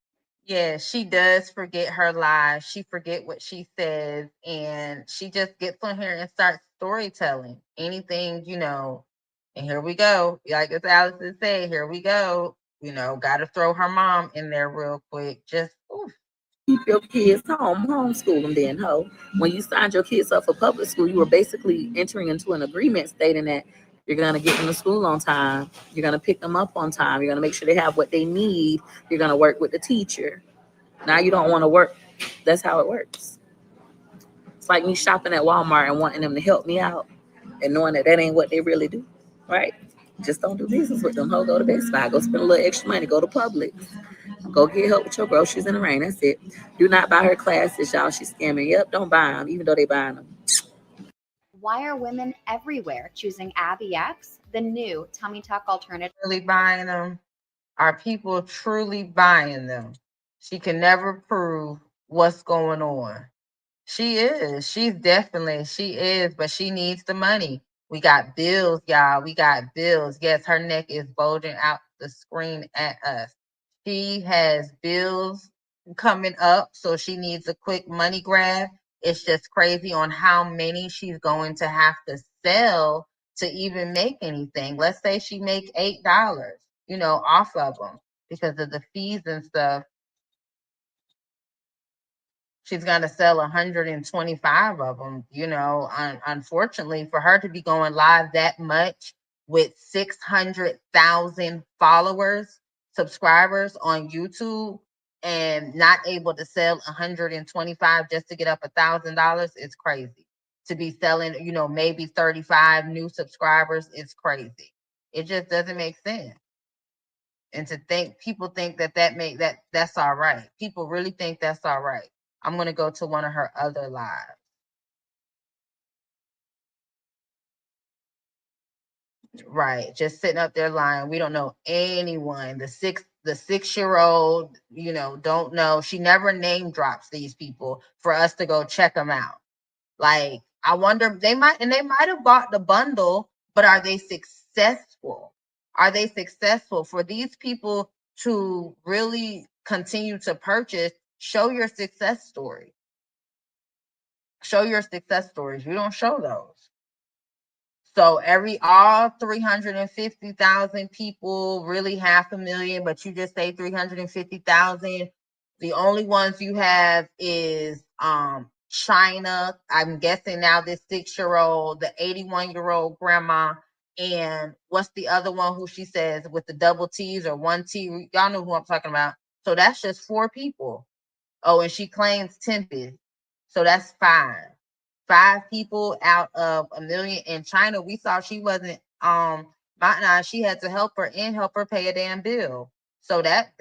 Yeah, she does forget her lies. She forget what she says, and she just gets on here and starts storytelling. Anything, and here we go. Like as Allison said, here we go. Got to throw her mom in there real quick. Just oof. Keep your kids home, homeschool them then, ho. When you signed your kids up for public school, you were basically entering into an agreement stating that you're going to get them to school on time. You're going to pick them up on time. You're going to make sure they have what they need. You're going to work with the teacher. Now you don't want to work. That's how it works. It's like me shopping at Walmart and wanting them to help me out and knowing that that ain't what they really do, right? Just don't do business with them, ho. Go to Best Buy. Go spend a little extra money. Go to Publix. Go get help with your groceries in the rain. That's it. Do not buy her classes, y'all. She's scamming. Yep, don't buy them, even though they buying them. Why are women everywhere choosing Abby X, the new tummy tuck alternative? Really buying them? Are people truly buying them? She can never prove what's going on. She is. She is, but she needs the money. We got bills, y'all. We got bills. Yes, her neck is bulging out the screen at us. She has bills coming up, so she needs a quick money grab. It's just crazy on how many she's going to have to sell to even make anything. Let's say she make $8, off of them because of the fees and stuff. She's going to sell 125 of them. Unfortunately, for her to be going live that much with 600,000 followers, subscribers on YouTube, and not able to sell 125 just to get up $1,000 is crazy. To be selling, maybe 35 new subscribers is crazy. It just doesn't make sense. And to think people think that's all right. People really think that's all right. I'm going to go to one of her other lives. Right. Just sitting up there lying. We don't know anyone. The 6-year-old, don't know. She never name drops these people for us to go check them out. Like, I wonder, they might have bought the bundle, but are they successful? Are they successful? For these people to really continue to purchase, show your success story. Show your success stories. You don't show those. So all 350,000 people, really 500,000, but you just say 350,000. The only ones you have is China. I'm guessing now this 6-year-old, the 81-year-old grandma, and what's the other one who she says with the double T's or one T? Y'all know who I'm talking about. So that's just 4 people. Oh, and she claims Tempest. So that's 5. 5 people out of 1 million. In China, we saw she wasn't she had to help her pay a damn bill. So that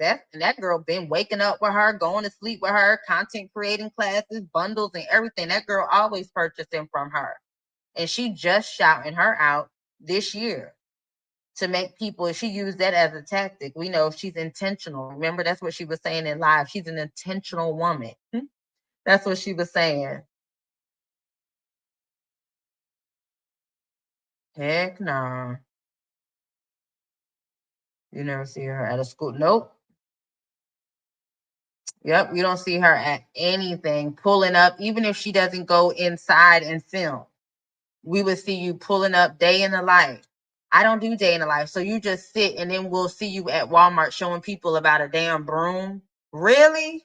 girl been waking up with her, going to sleep with her, content creating classes, bundles, and everything. That girl always purchasing from her. And she just shouting her out this year to make people, she used that as a tactic. We know she's intentional. Remember, that's what she was saying in live. She's an intentional woman. That's what she was saying. Heck no. You never see her at a school. Nope. Yep. You don't see her at anything pulling up, even if she doesn't go inside and film. We would see you pulling up day in the life. I don't do day in the life. So you just sit and then we'll see you at Walmart showing people about a damn broom. Really?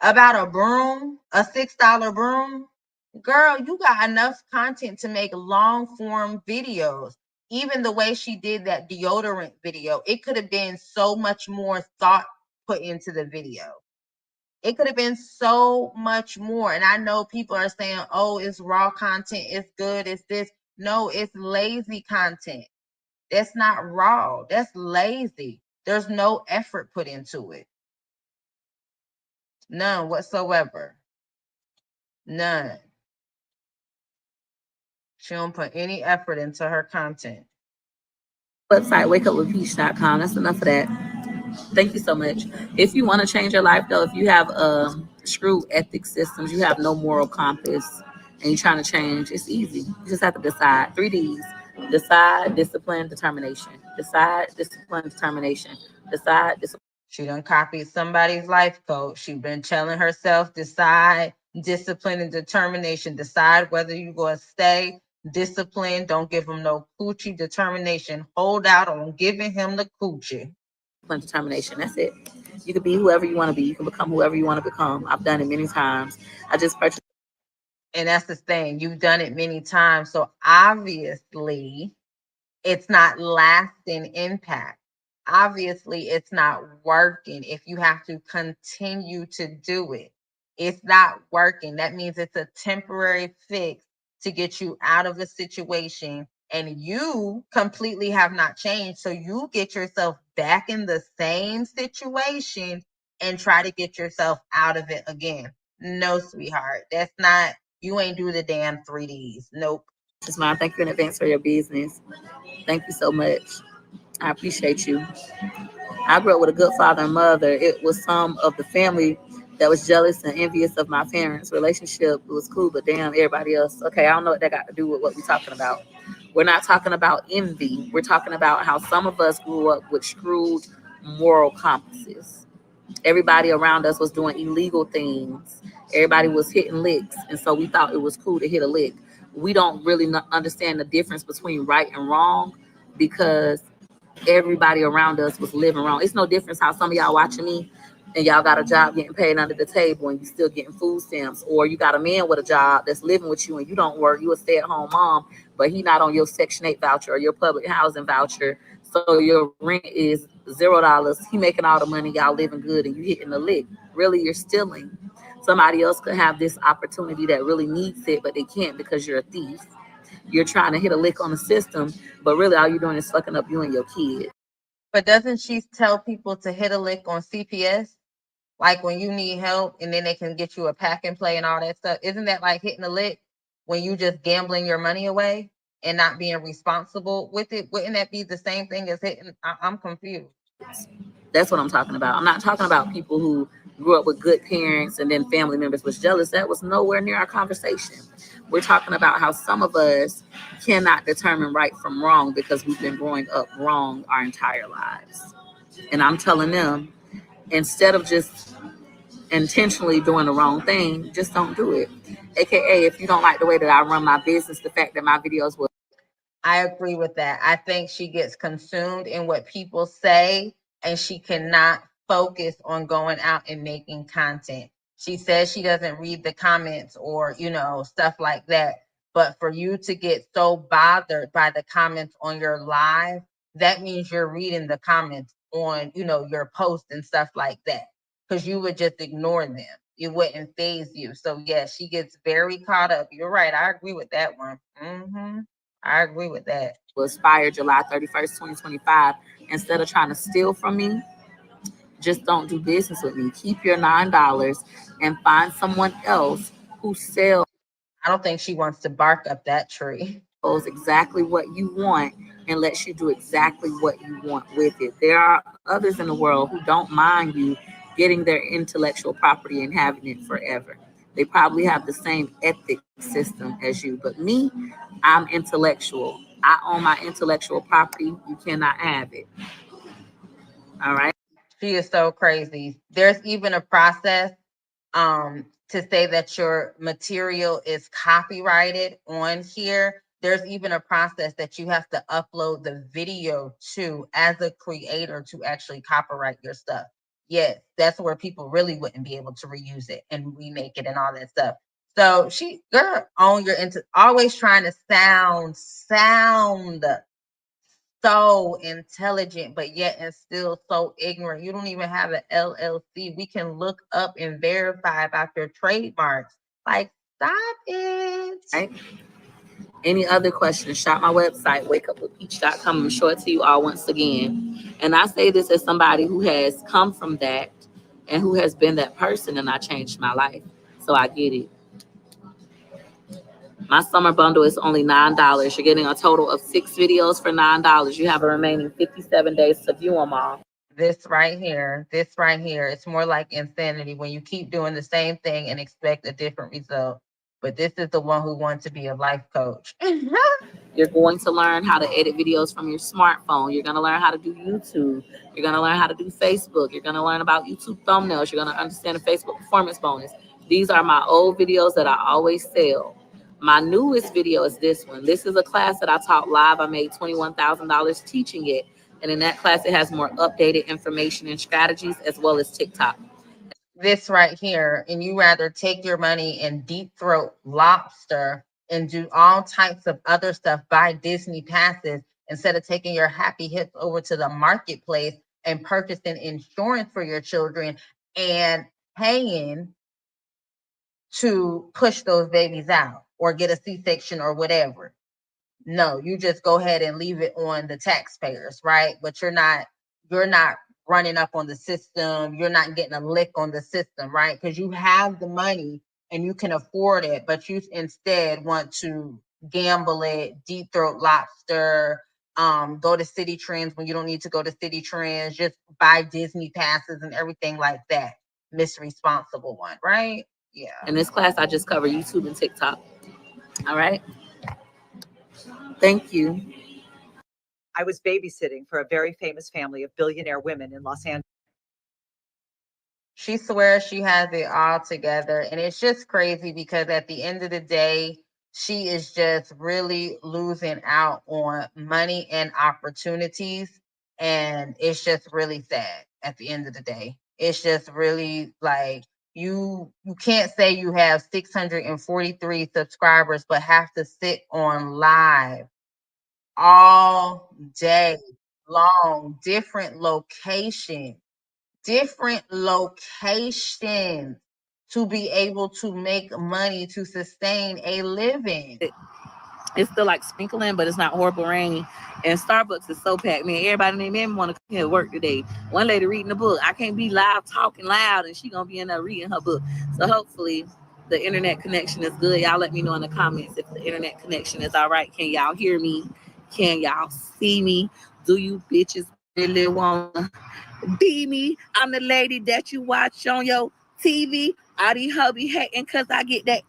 About a broom? A $6 broom? Girl, you got enough content to make long form videos. Even the way she did that deodorant video, it could have been so much more thought put into the video. It could have been so much more. And I know people are saying, oh, it's raw content, it's good, it's this. No, it's lazy content. That's not raw. That's lazy. There's no effort put into it. None whatsoever. None. She don't put any effort into her content. Website, wakeupwithpeach.com. That's enough of that. Thank you so much. If you want to change your life, though, if you have screw ethic systems, you have no moral compass, and you're trying to change, it's easy. You just have to decide. 3 Ds. Decide, discipline, determination. Decide, discipline, determination. Decide, discipline. She done copied somebody's life coach. She been telling herself, decide, discipline and determination. Decide whether you're going to stay disciplined. Don't give him no coochie. Determination. Hold out on giving him the coochie. Determination. That's it. You can be whoever you want to be. You can become whoever you want to become. I've done it many times. I just purchased. And that's the thing. You've done it many times. So obviously, it's not lasting impact. Obviously, it's not working if you have to continue to do it. It's not working. That means it's a temporary fix to get you out of a situation, and you completely have not changed. So you get yourself back in the same situation and try to get yourself out of it again. No, sweetheart. That's not, you ain't do the damn 3Ds. Nope. Just mine. Thank you in advance for your business. Thank you so much. I appreciate you. I grew up with a good father and mother. It was some of the family that was jealous and envious of my parents' relationship. It was cool, but damn, everybody else. Okay, I don't know what that got to do with what we're talking about. We're not talking about envy. We're talking about how some of us grew up with screwed moral compasses. Everybody around us was doing illegal things. Everybody was hitting licks, and so we thought it was cool to hit a lick. We don't really understand the difference between right and wrong because everybody around us was living wrong. It's no difference how some of y'all watching me and y'all got a job getting paid under the table and you still getting food stamps, or you got a man with a job that's living with you and you don't work. You a stay-at-home mom, but he not on your Section 8 voucher or your public housing voucher. So your rent is $0. He making all the money, y'all living good, and you hitting the lick. Really, you're stealing. Somebody else could have this opportunity that really needs it, but they can't because you're a thief. You're trying to hit a lick on the system, but really all you're doing is fucking up you and your kid. But doesn't she tell people to hit a lick on CPS? Like when you need help and then they can get you a pack and play and all that stuff. Isn't that like hitting a lick when you just gambling your money away and not being responsible with it? Wouldn't that be the same thing as hitting? I'm confused. That's what I'm talking about. I'm not talking about people who grew up with good parents and then family members was jealous. That was nowhere near our conversation. We're talking about how some of us cannot determine right from wrong because we've been growing up wrong our entire lives. And I'm telling them, instead of just intentionally doing the wrong thing, just don't do it. AKA, if you don't like the way that I run my business, the fact that my videos will. I agree with that. I think she gets consumed in what people say and she cannot focus on going out and making content. She says she doesn't read the comments or, stuff like that. But for you to get so bothered by the comments on your live, that means you're reading the comments on, your post and stuff like that. Because you would just ignore them. It wouldn't faze you. So, yeah, she gets very caught up. You're right. I agree with that one. I agree with that. Was fired July 31st, 2025. Instead of trying to steal from me, just don't do business with me. Keep your $9 and find someone else who sells. I don't think she wants to bark up that tree. Exactly what you want and lets you do exactly what you want with it. There are others in the world who don't mind you getting their intellectual property and having it forever. They probably have the same ethic system as you, but me, I'm intellectual. I own my intellectual property. You cannot have it. All right. She is so crazy. There's even a process to say that your material is copyrighted on here. There's even a process that you have to upload the video to as a creator to actually copyright your stuff. Yes, that's where people really wouldn't be able to reuse it and remake it and all that stuff. So girl, own your always trying to sound so intelligent, but yet and still so ignorant. You don't even have an LLC. We can look up and verify about your trademarks. Like, stop it. Right. Any other questions? Shop my website, wakeupwithpeach.com. I'm sure it to you all once again. And I say this as somebody who has come from that and who has been that person, and I changed my life. So I get it. My summer bundle is only $9. You're getting a total of 6 videos for $9. You have a remaining 57 days to view them all. This right here, it's more like insanity when you keep doing the same thing and expect a different result. But this is the one who wants to be a life coach. You're going to learn how to edit videos from your smartphone. You're going to learn how to do YouTube. You're going to learn how to do Facebook. You're going to learn about YouTube thumbnails. You're going to understand the Facebook performance bonus. These are my old videos that I always sell. My newest video is this one. This is a class that I taught live. I made $21,000 teaching it. And in that class, it has more updated information and strategies as well as TikTok. This right here, and you rather take your money and deep throat lobster and do all types of other stuff, buy Disney passes, instead of taking your happy hips over to the marketplace and purchasing insurance for your children and paying to push those babies out or get a C-section or whatever. No, you just go ahead and leave it on the taxpayers, right? But you're not running up on the system. You're not getting a lick on the system, right? Because you have the money and you can afford it, but you instead want to gamble it, deep throat lobster, go to City Trends when you don't need to go to City Trends, just buy Disney passes and everything like that. Miss Responsible one, right? Yeah. In this class, I just cover YouTube and TikTok. All right. Thank you. I was babysitting for a very famous family of billionaire women in Los Angeles. She swears she has it all together. And it's just crazy because at the end of the day, she is just really losing out on money and opportunities. And it's just really sad at the end of the day. It's just really like you can't say you have 643 subscribers, but have to sit on live all day long, different locations to be able to make money to sustain a living. It's still like sprinkling, but it's not horrible rain. And Starbucks is so packed, man. Everybody in there want to come here to work today. One lady reading a book. I can't be live talking loud, and she gonna be in there reading her book. So hopefully the internet connection is good. Y'all let me know in the comments if the internet connection is all right. Can y'all hear me? Can y'all see me? Do you bitches really wanna be me? I'm the lady that you watch on your TV. All these hubby hating because I get that.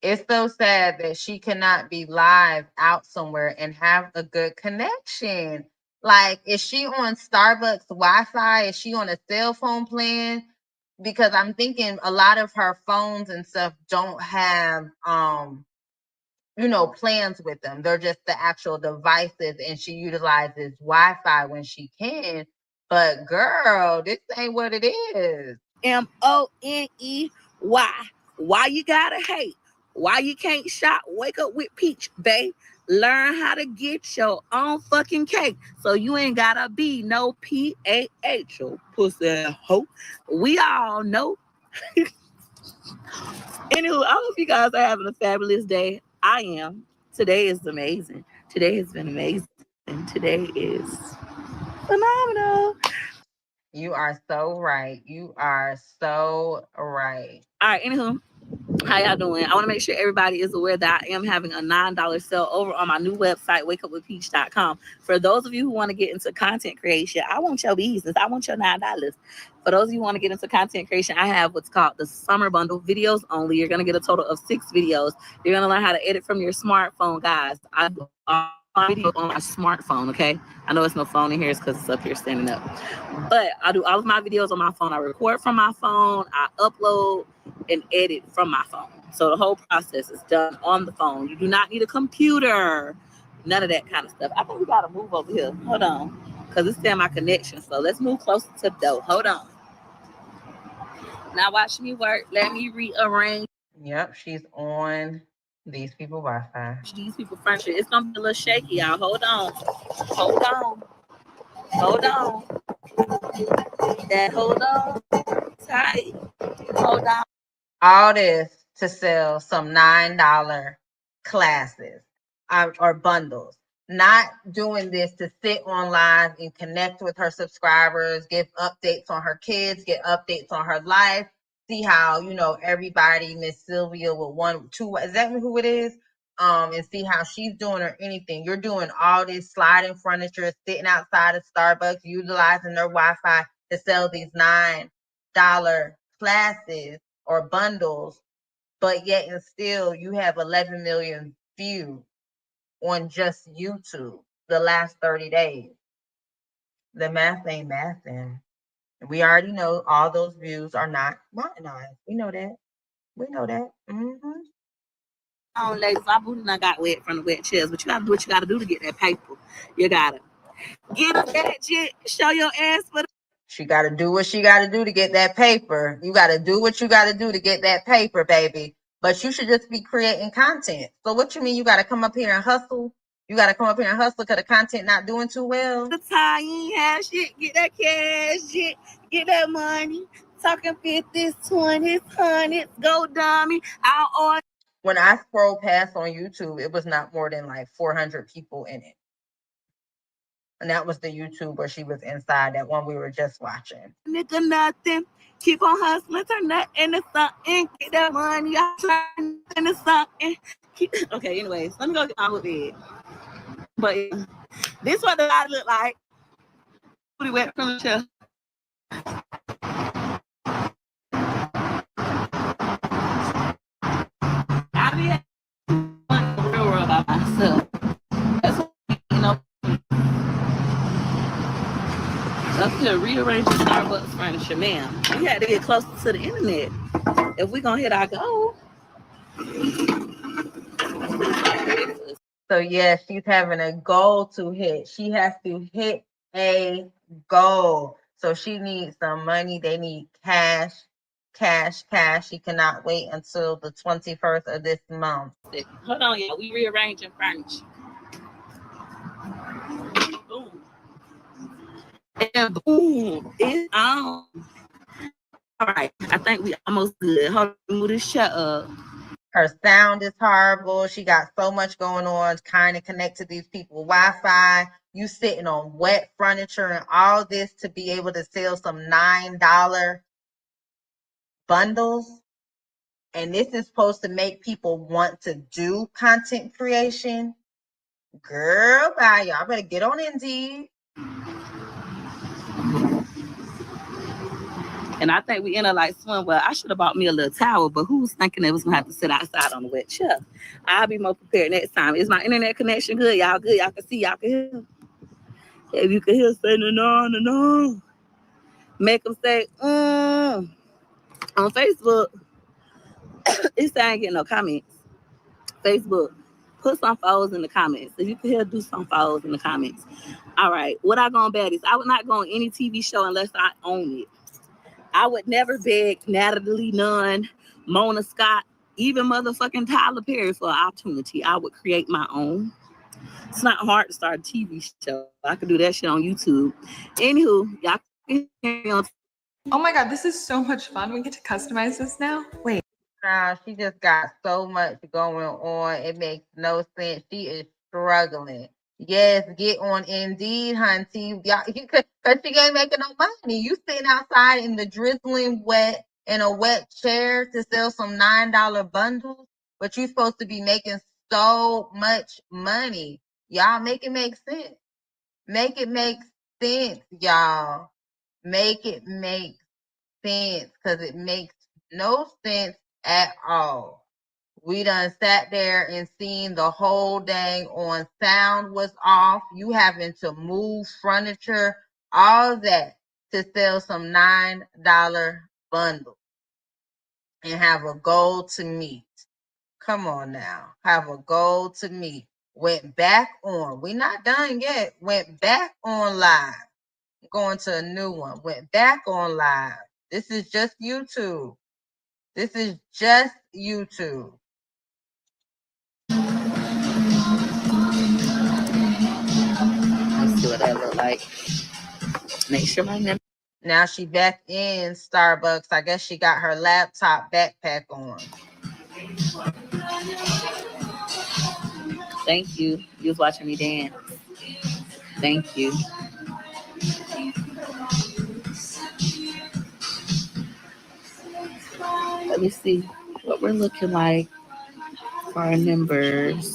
It's so sad that she cannot be live out somewhere and have a good connection. Like, is she on Starbucks Wi-Fi? Is she on a cell phone plan? Because I'm thinking a lot of her phones and stuff don't have plans with them. They're just the actual devices, and she utilizes Wi-Fi when she can. But girl, this ain't what it is. MONEY. Why you gotta hate? Why you can't shop? Wake up with Peach, babe. Learn how to get your own fucking cake. So you ain't gotta be no PAH, your pussy hoe. We all know. Anywho, I hope you guys are having a fabulous day. I am. Today is amazing. Today has been amazing. And today is phenomenal. You are so right. You are so right. All right, anywho. How y'all doing? I want to make sure everybody is aware that I am having a $9 sale over on my new website, wakeupwithpeach.com. For those of you who want to get into content creation, I want your business. I want your $9. For those of you who want to get into content creation, I have what's called the Summer Bundle videos only. You're going to get a total of 6 videos. You're going to learn how to edit from your smartphone, guys. I do my video on my smartphone, okay? I know it's no phone in here because it's up here standing up. But I do all of my videos on my phone. I record from my phone. I upload and edit from my phone. So the whole process is done on the phone. You do not need a computer. None of that kind of stuff. I think we gotta move over here. Hold on. Because it's saying my connection. So let's move closer to the door. Hold on. Now watch me work. Let me rearrange. Yep, she's on these people Wi-Fi. These people furniture. It's gonna be a little shaky, y'all. Hold on. Hold on. Hold on. That hold on. Tight. Hold on. All this to sell some $9 classes or bundles. Not doing this to sit on live and connect with her subscribers, give updates on her kids, get updates on her life, see how, everybody, Miss Sylvia with 1, 2, is that who it is? And see how she's doing or anything. You're doing all this sliding furniture, sitting outside of Starbucks, utilizing their Wi-Fi to sell these $9 classes or bundles, but yet and still you have 11 million views. on just YouTube the last 30 days. The math ain't mathing. We already know all those views are not monetized. We know that. We know that. Mm-hmm. Oh, ladies, my booty done got wet from the wet chairs, but you gotta do what you gotta do to get that paper. You gotta get up that shit, show your ass for the. She gotta do what she gotta do to get that paper. You gotta do what you gotta do to get that paper, baby. But you should just be creating content. So what you mean you gotta come up here and hustle? You gotta come up here and hustle because the content not doing too well? The time you ain't have shit, get that cash, shit, get that money. Talking 50s, 20s, 100s, go dummy. I'll order. When I scrolled past on YouTube, it was not more than like 400 people in it. And that was the YouTube where she was inside, that one we were just watching. Nigga, nothing. Keep on hustling, turn that into something. Get that money, I turn into something. Okay, anyways, let me go get my hood bed. But this what the body look like. Pretty wet from the chair. I be at the real world by myself. That's what, you know. Up here rearranging Starbucks furniture, ma'am. We had to get closer to the internet if we gonna hit our goal. So yeah, she's having a goal to hit. She has to hit a goal. So she needs some money. They need cash. She cannot wait until the 21st of this month. Hold on, y'all. We rearranging furniture. Boom. And boom. It's on. All right. I think we almost good. Hold on, move this chair up. Her sound is horrible. She got so much going on, trying to connect to these people Wi-Fi. You sitting on wet furniture and all this to be able to sell some $9 bundles. And this is supposed to make people want to do content creation. Girl, bye. Y'all better get on Indeed. And I think we in a like swim. Well, I should have bought me a little towel, but who's thinking it was gonna have to sit outside on the wet chair? I'll be more prepared next time. Is my internet connection good? Y'all good? Y'all can see? Y'all can hear? If you can hear, say no. Make them say on Facebook. It's I ain't getting no comments. Facebook, put some follows in the comments. If you can hear, do some follows in the comments. All right. What I gonna bet is I would not go on any TV show unless I own it. I would never beg Natalie Nunn, Mona Scott, even motherfucking Tyler Perry for an opportunity. I would create my own. It's not hard to start a TV show. I could do that shit on YouTube. Anywho, y'all can hear me on. Oh my God, this is so much fun. We get to customize this now. Wait. She just got so much going on. It makes no sense. She is struggling. Yes, get on Indeed, hunty. Y'all, because she ain't making no money. You sitting outside in the drizzling wet in a wet chair to sell some $9 bundles, but you supposed to be making so much money. Y'all make it make sense. Make it make sense, y'all. Make it make sense, because it makes no sense at all. We done sat there and seen the whole dang on sound was off. You having to move furniture, all that to sell some $9 bundles and have a goal to meet. Come on now. Have a goal to meet. Went back on. We're not done yet. Went back on live. Going to a new one. Went back on live. This is just YouTube. This is just YouTube. Let's see what that look like. Make sure my name. Now she back in Starbucks. I guess she got her laptop backpack on. Thank you. You was watching me dance. Thank you. Let me see what we're looking like for our members.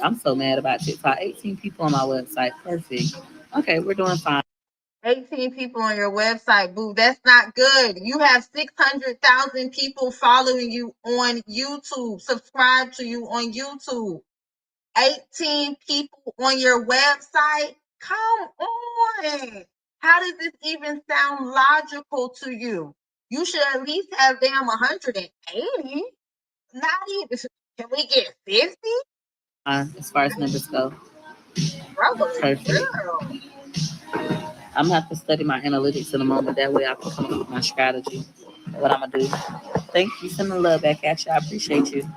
I'm so mad about TikTok. 18 people on my website. Perfect. Okay, we're doing fine. 18 people on your website, boo. That's not good. You have 600,000 people following you on YouTube, subscribe to you on YouTube. 18 people on your website? Come on. How does this even sound logical to you? You should at least have damn 180. Not even. Can we get 50? As far as numbers go. Struggling, Perfect. girl. I'm gonna have to study my analytics in a moment. That way I can come up with my strategy. What I'm gonna do. Thank you. Sending love back at you. I appreciate you.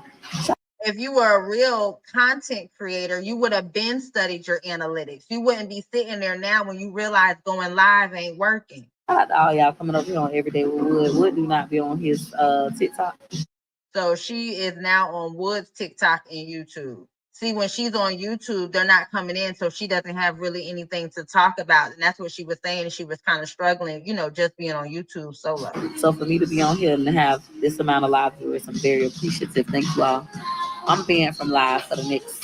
If you were a real content creator, you would have been studied your analytics. You wouldn't be sitting there now when you realize going live ain't working. Shout out to all y'all coming over here on Everyday with Wood. Wood do not be on his TikTok. So she is now on Wood's TikTok and YouTube. See, when she's on YouTube, they're not coming in, so she doesn't have really anything to talk about. And that's what she was saying. She was kind of struggling, just being on YouTube solo. So for me to be on here and have this amount of live viewers, I'm very appreciative. Thank you all. I'm banned from live for the next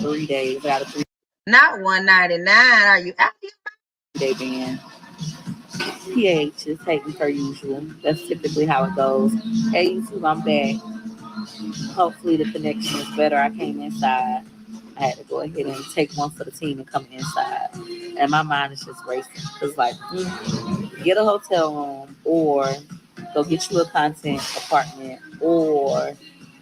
3 days. I got a 3 Not 199. Are you happy? day ban. PH is taken per usual. That's typically how it goes. Hey YouTube, I'm back. Hopefully the connection is better. I came inside. I had to go ahead and take one for the team and come inside. And my mind is just racing. It's like, get a hotel room or go get you a content apartment or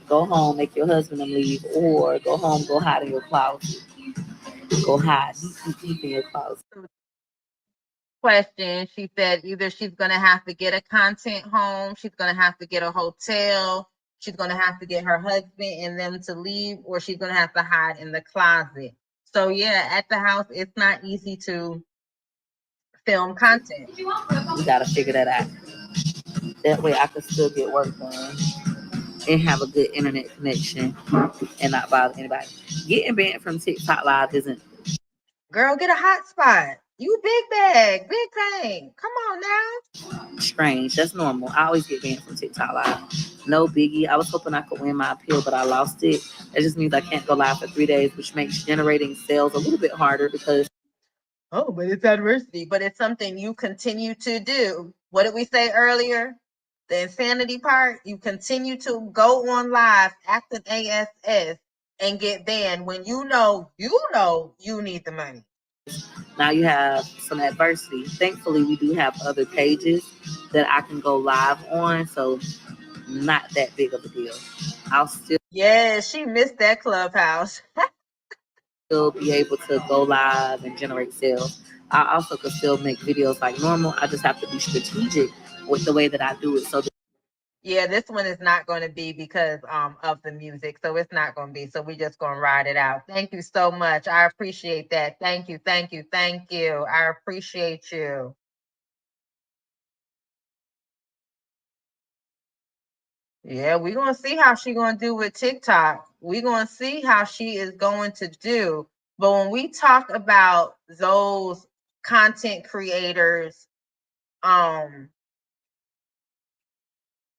go home, make your husband and leave, or go home, go hide in your closet. Go hide deep in your closet. Question. She said either she's going to have to get a content home, she's going to have to get a hotel, she's going to have to get her husband and them to leave, or she's going to have to hide in the closet. So yeah, at the house, it's not easy to film content. We got to figure that out. That way I can still get work done and have a good internet connection and not bother anybody. Getting banned from TikTok Live isn't. Girl, get a hotspot. You big bag, big thing. Come on now. Strange. That's normal. I always get banned from TikTok Live. No biggie. I was hoping I could win my appeal, but I lost it. That just means I can't go live for 3 days, which makes generating sales a little bit harder because. Oh, but it's adversity. But it's something you continue to do. What did we say earlier? The insanity part. You continue to go on live, act an ASS, and get banned when you know you need the money. Now you have some adversity. Thankfully, we do have other pages that I can go live on, so not that big of a deal. I'll still She missed that Clubhouse. be able to go live and generate sales. I also could still make videos like normal. I just have to be strategic with the way that I do it. So Yeah, this one is not going to be because of the music, so it's not going to be. So we're just going to ride it out. Thank you so much. I appreciate that. Thank you, thank you, thank you. I appreciate you. Yeah, we're going to see how she's going to do with TikTok. We're going to see how she is going to do. But when we talk about those content creators,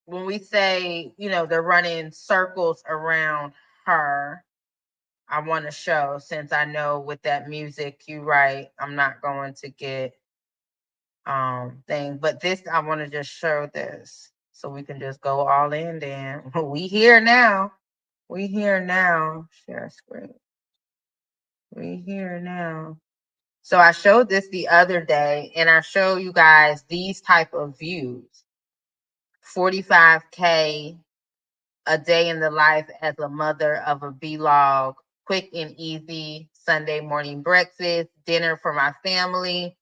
when we say, they're running circles around her, I want to show, since I know with that music you write, I'm not going to get thing. But this, I want to just show this so we can just go all in then. We here now. We here now. Share screen. We here now. So I showed this the other day and I show you guys these type of views. 45K a day in the life as a mother of a vlog, quick and easy Sunday morning breakfast, dinner for my family,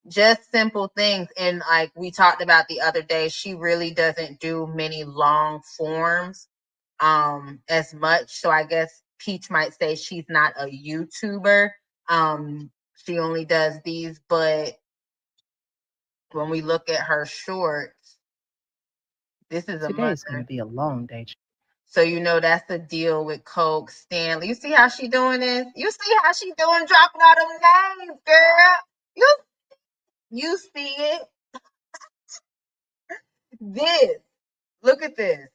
just simple things. And like we talked about the other day, she really doesn't do many long forms as much. So I guess Peach might say she's not a YouTuber. She only does these, but when we look at her shorts, this is a Today's mother. going to be a long day. So that's the deal with Coke Stanley. You see how she doing this? You see how she doing dropping all them names, girl? You see it? This. Look at this.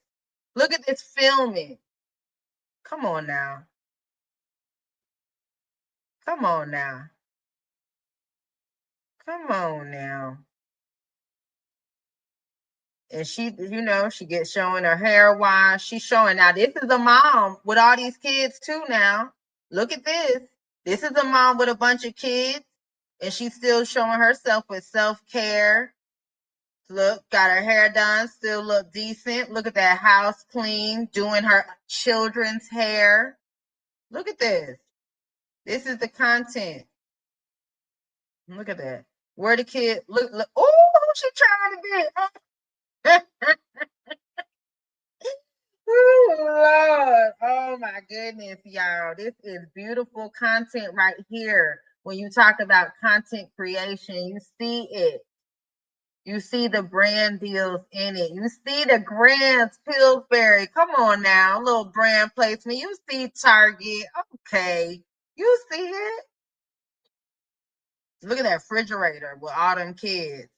Look at this filming. Come on now. Come on now. Come on now. And she, she gets showing her hair wash. She's showing now. This is a mom with all these kids too. Now, look at this. This is a mom with a bunch of kids, and she's still showing herself with self-care. Look, got her hair done, still look decent. Look at that house clean, doing her children's hair. Look at this. This is the content. Look at that. Where the kid look. Oh, who's she trying to be? Oh, Lord. Oh, my goodness, y'all. This is beautiful content right here. When you talk about content creation, you see it. You see the brand deals in it. You see the Grants, Pillsbury. Come on now, a little brand placement. You see Target. Okay. You see it. Look at that refrigerator with all them kids.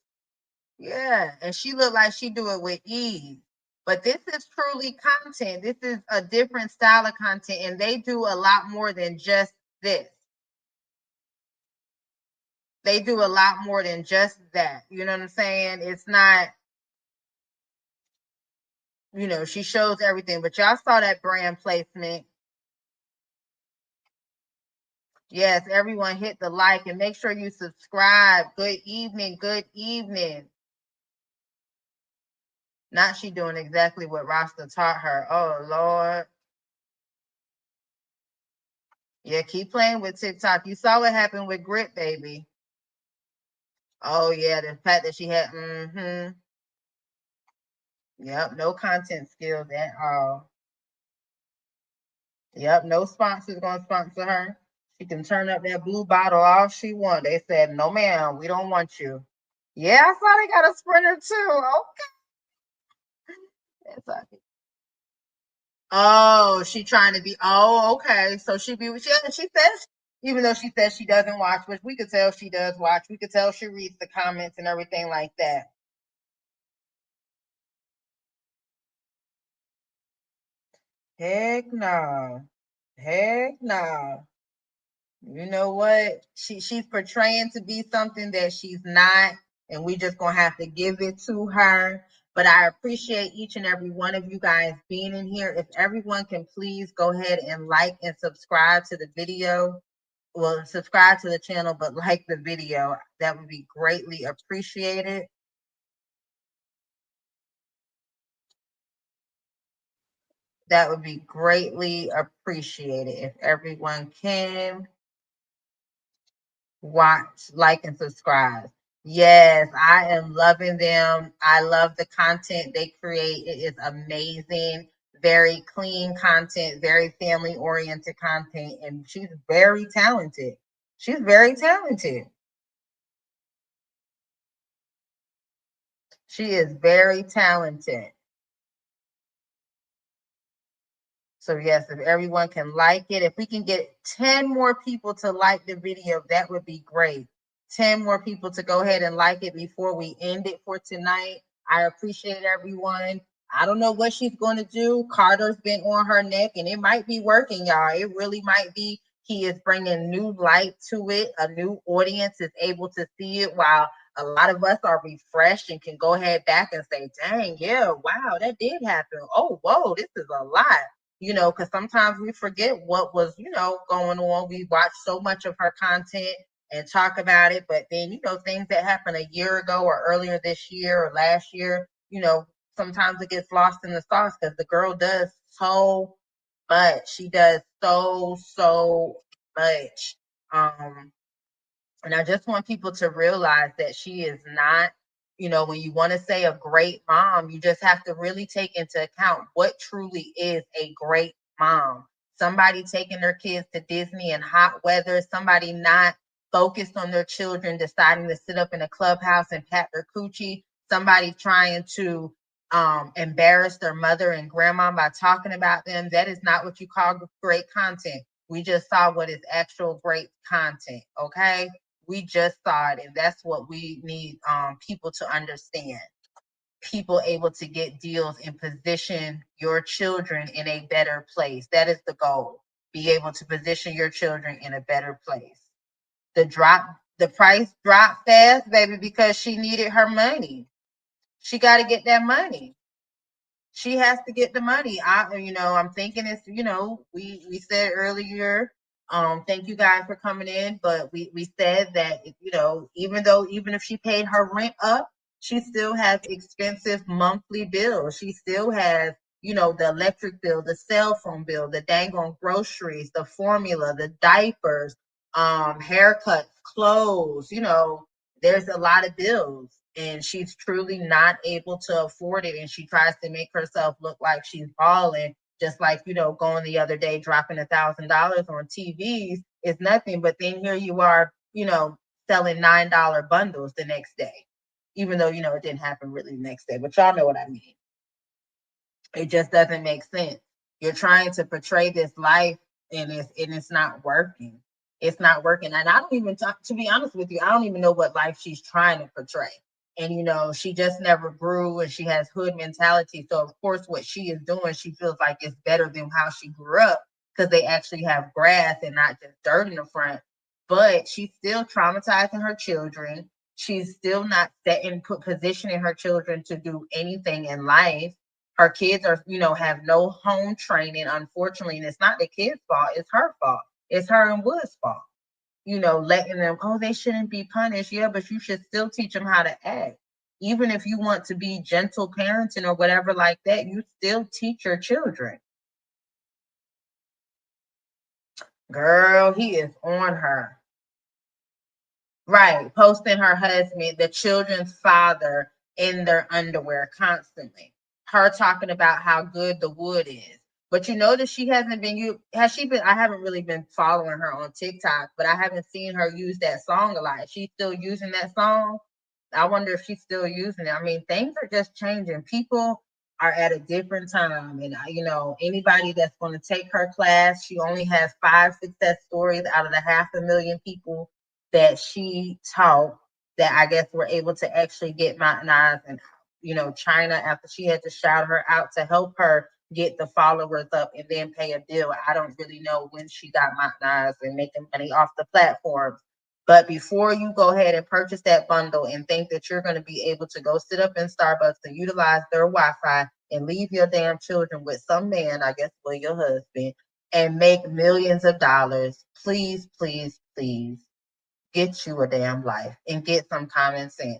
Yeah. And she looked like she do it with ease. But this is truly content. This is a different style of content. And they do a lot more than just this. They do a lot more than just that. You know what I'm saying? It's not, she shows everything. But y'all saw that brand placement. Yes, everyone hit the like and make sure you subscribe. Good evening. Good evening. Not she doing exactly what Rasta taught her. Oh, Lord. Yeah, keep playing with TikTok. You saw what happened with Grit Baby. Oh, yeah, the fact that she had, Yep, no content skills at all. Yep, no sponsor's going to sponsor her. She can turn up that blue bottle all she wants. They said, no, ma'am, we don't want you. Yeah, I saw they got a sprinter too. Okay. That's okay. Oh, she trying to be. Oh, okay. So she says, even though she says she doesn't watch, which we could tell she does watch. We could tell she reads the comments and everything like that. Heck no. Heck no. You know what? She's portraying to be something that she's not, and we just gonna have to give it to her. But I appreciate each and every one of you guys being in here. If everyone can please go ahead and like and subscribe to the video. Well, subscribe to the channel, but like the video. That would be greatly appreciated. That would be greatly appreciated if everyone can watch, like, and subscribe. Yes, I am loving them. I love the content they create. It is amazing. Very clean content, very family oriented content, and she's very talented. She's very talented. She is very talented. So yes, if everyone can like it, if we can get 10 more people to like the video, that would be great. 10 more people to go ahead and like it before we end it for tonight. I appreciate everyone. I don't know what she's going to do. Carter's been on her neck and it might be working, y'all. It really might be. He is bringing new light to it. A new audience is able to see it while a lot of us are refreshed and can go ahead back and say, dang, yeah, wow, that did happen. Oh, whoa, this is a lot. Because sometimes we forget what was, going on. We watch so much of her content and talk about it, but then, things that happened a year ago or earlier this year or last year, sometimes it gets lost in the sauce because the girl does so much. She does so much. And I just want people to realize that she is not, when you want to say a great mom, you just have to really take into account what truly is a great mom. Somebody taking their kids to Disney in hot weather, somebody not focused on their children, deciding to sit up in a clubhouse and pat their coochie, somebody trying to embarrass their mother and grandma by talking about them. That is not what you call great content. We just saw what is actual great content, okay? We just saw it, and that's what we need people to understand. People able to get deals and position your children in a better place. That is the goal. Be able to position your children in a better place. The the price dropped fast, baby, because she needed her money. She got to get that money. She has to get the money. I'm thinking it's, we said earlier, thank you guys for coming in, but we said that, even if she paid her rent up, she still has expensive monthly bills. She still has, the electric bill, the cell phone bill, the dang on groceries, the formula, the diapers, haircuts, clothes, there's a lot of bills, and she's truly not able to afford it, and she tries to make herself look like she's balling, just like, going the other day dropping $1,000 on TVs is nothing, but then here you are, selling $9 bundles the next day, even though it didn't happen really the next day, but y'all know what I mean. It just doesn't make sense. You're trying to portray this life, and it's not working. It's not working. And I don't even talk, to be honest with you, I don't even know what life she's trying to portray. And she just never grew, and she has hood mentality. So of course what she is doing, she feels like it's better than how she grew up, because they actually have grass and not just dirt in the front. But she's still traumatizing her children. She's still not positioning her children to do anything in life. Her kids are, have no home training, unfortunately, and it's not the kids' fault, it's her fault. It's her and Wood's fault. Letting them, oh, they shouldn't be punished. Yeah, but you should still teach them how to act. Even if you want to be gentle parenting or whatever like that, you still teach your children. Girl, he is on her. Right, posting her husband, the children's father, in their underwear constantly. Her talking about how good the wood is. But you notice she hasn't been has she been I haven't really been following her on TikTok, but I haven't seen her use that song a lot. She's still using that song. I wonder if she's still using it. I mean, things are just changing. People are at a different time. And anybody that's going to take her class, she only has 5 success stories out of the 500,000 people that she taught, that I guess were able to actually get McIntyre and China, after she had to shout her out to help her get the followers up and then pay a bill. I don't really know when she got McIntyre and making money off the platforms. But before you go ahead and purchase that bundle and think that you're going to be able to go sit up in Starbucks and utilize their Wi-Fi and leave your damn children with some man, I guess, for your husband, and make millions of dollars, please, please, please get you a damn life and get some common sense.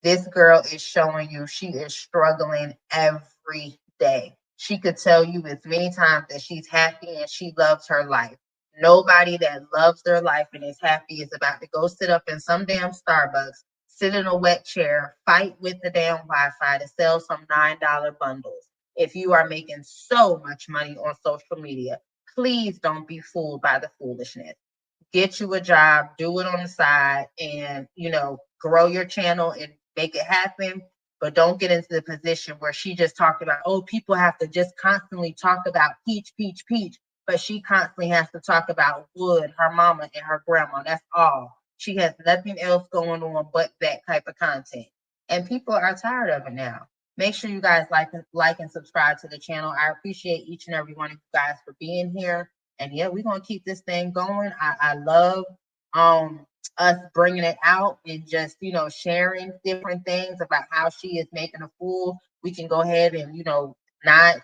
This girl is showing you she is struggling every day. She could tell you as many times that she's happy and she loves her life. Nobody that loves their life and is happy is about to go sit up in some damn Starbucks, sit in a wet chair, fight with the damn Wi-Fi to sell some $9 bundles. If you are making so much money on social media, please don't be fooled by the foolishness. Get you a job, do it on the side, and grow your channel and make it happen. But don't get into the position where she just talked about, oh, people have to just constantly talk about peach, peach, peach, but she constantly has to talk about Wood, her mama, and her grandma. That's all. She has nothing else going on but that type of content, and people are tired of it now. Make sure you guys like and subscribe to the channel. I appreciate each and every one of you guys for being here. And yeah, we're gonna keep this thing going. I love us bringing it out and just sharing different things about how she is making a fool. We can go ahead and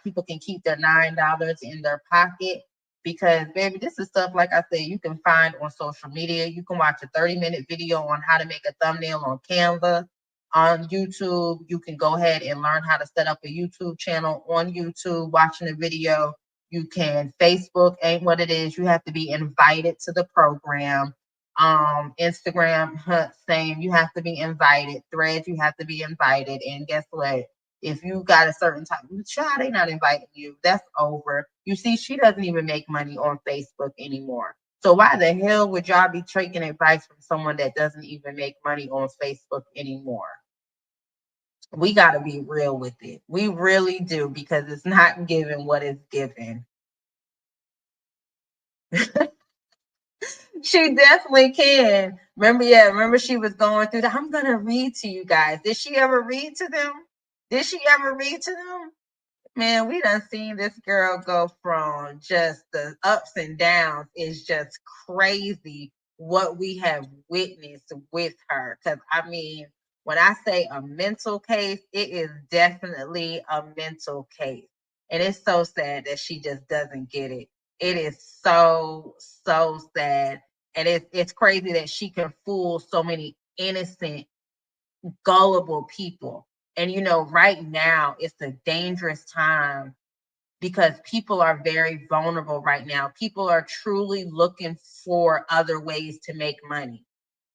people can keep their $9 in their pocket, because baby, this is stuff, like I said, you can find on social media. You can watch a 30-minute video on how to make a thumbnail on Canva. On YouTube, you can go ahead and learn how to set up a YouTube channel on YouTube, watching a video. You can, Facebook ain't what it is. You have to be invited to the program. Instagram, same. You have to be invited. Threads, you have to be invited. And guess what? If you got a certain type of child, they not inviting you. That's over. You see, she doesn't even make money on Facebook anymore. So why the hell would y'all be taking advice from someone that doesn't even make money on Facebook anymore? We got to be real with it. We really do, because it's not given what is given. She definitely can. Remember she was going through that. I'm going to read to you guys. Did she ever read to them? Did she ever read to them? Man, we done seen this girl go from just the ups and downs is just crazy what we have witnessed with her. Because I mean, when I say a mental case, it is definitely a mental case. And it's so sad that she just doesn't get it. It is so, so sad. And it's crazy that she can fool so many innocent, gullible people. And you know, right now it's a dangerous time because people are very vulnerable right now. People are truly looking for other ways to make money.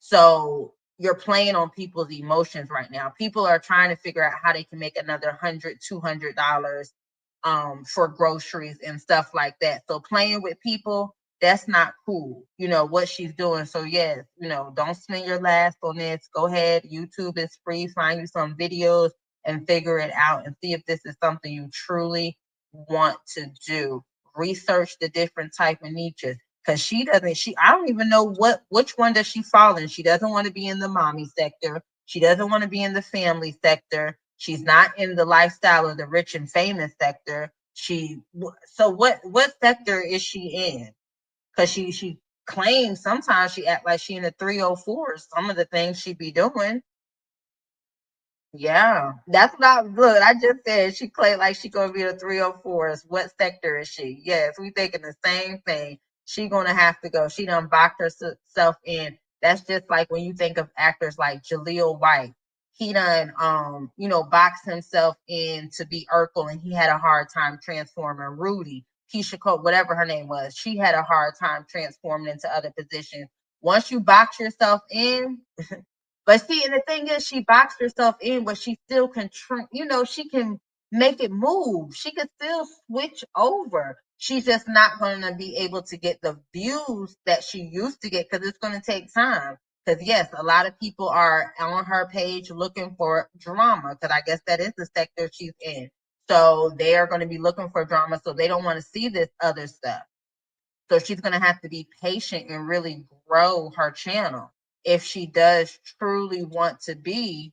So you're playing on people's emotions right now. People are trying to figure out how they can make another $100, $200 for groceries and stuff like that. So playing with people, that's not cool. You know what she's doing. So yes, you know, don't spend your last on this. Go ahead. YouTube is free. Find you some videos and figure it out and see if this is something you truly want to do. Research the different type of niches because I don't even know which one does she fall in. She doesn't want to be in the mommy sector. She doesn't want to be in the family sector. She's not in the lifestyle of the rich and famous sector. So what sector is she in? Because she claims sometimes she act like she in the 304. Some of the things she be doing. Yeah, that's what I look. I just said she played like she gonna be the 304s. What sector is she? Yes, we thinking the same thing. She gonna have to go. She done boxed herself in. That's just like when you think of actors like Jaleel White. He done boxed himself in to be Urkel, and he had a hard time transforming. Rudy, Keisha Cole, whatever her name was, she had a hard time transforming into other positions. Once you box yourself in, but see, and the thing is, she boxed herself in, but she still can, she can make it move. She can still switch over. She's just not going to be able to get the views that she used to get because it's going to take time. Because yes, a lot of people are on her page looking for drama because I guess that is the sector she's in. So they are going to be looking for drama. So they don't want to see this other stuff. So she's going to have to be patient and really grow her channel if she does truly want to be,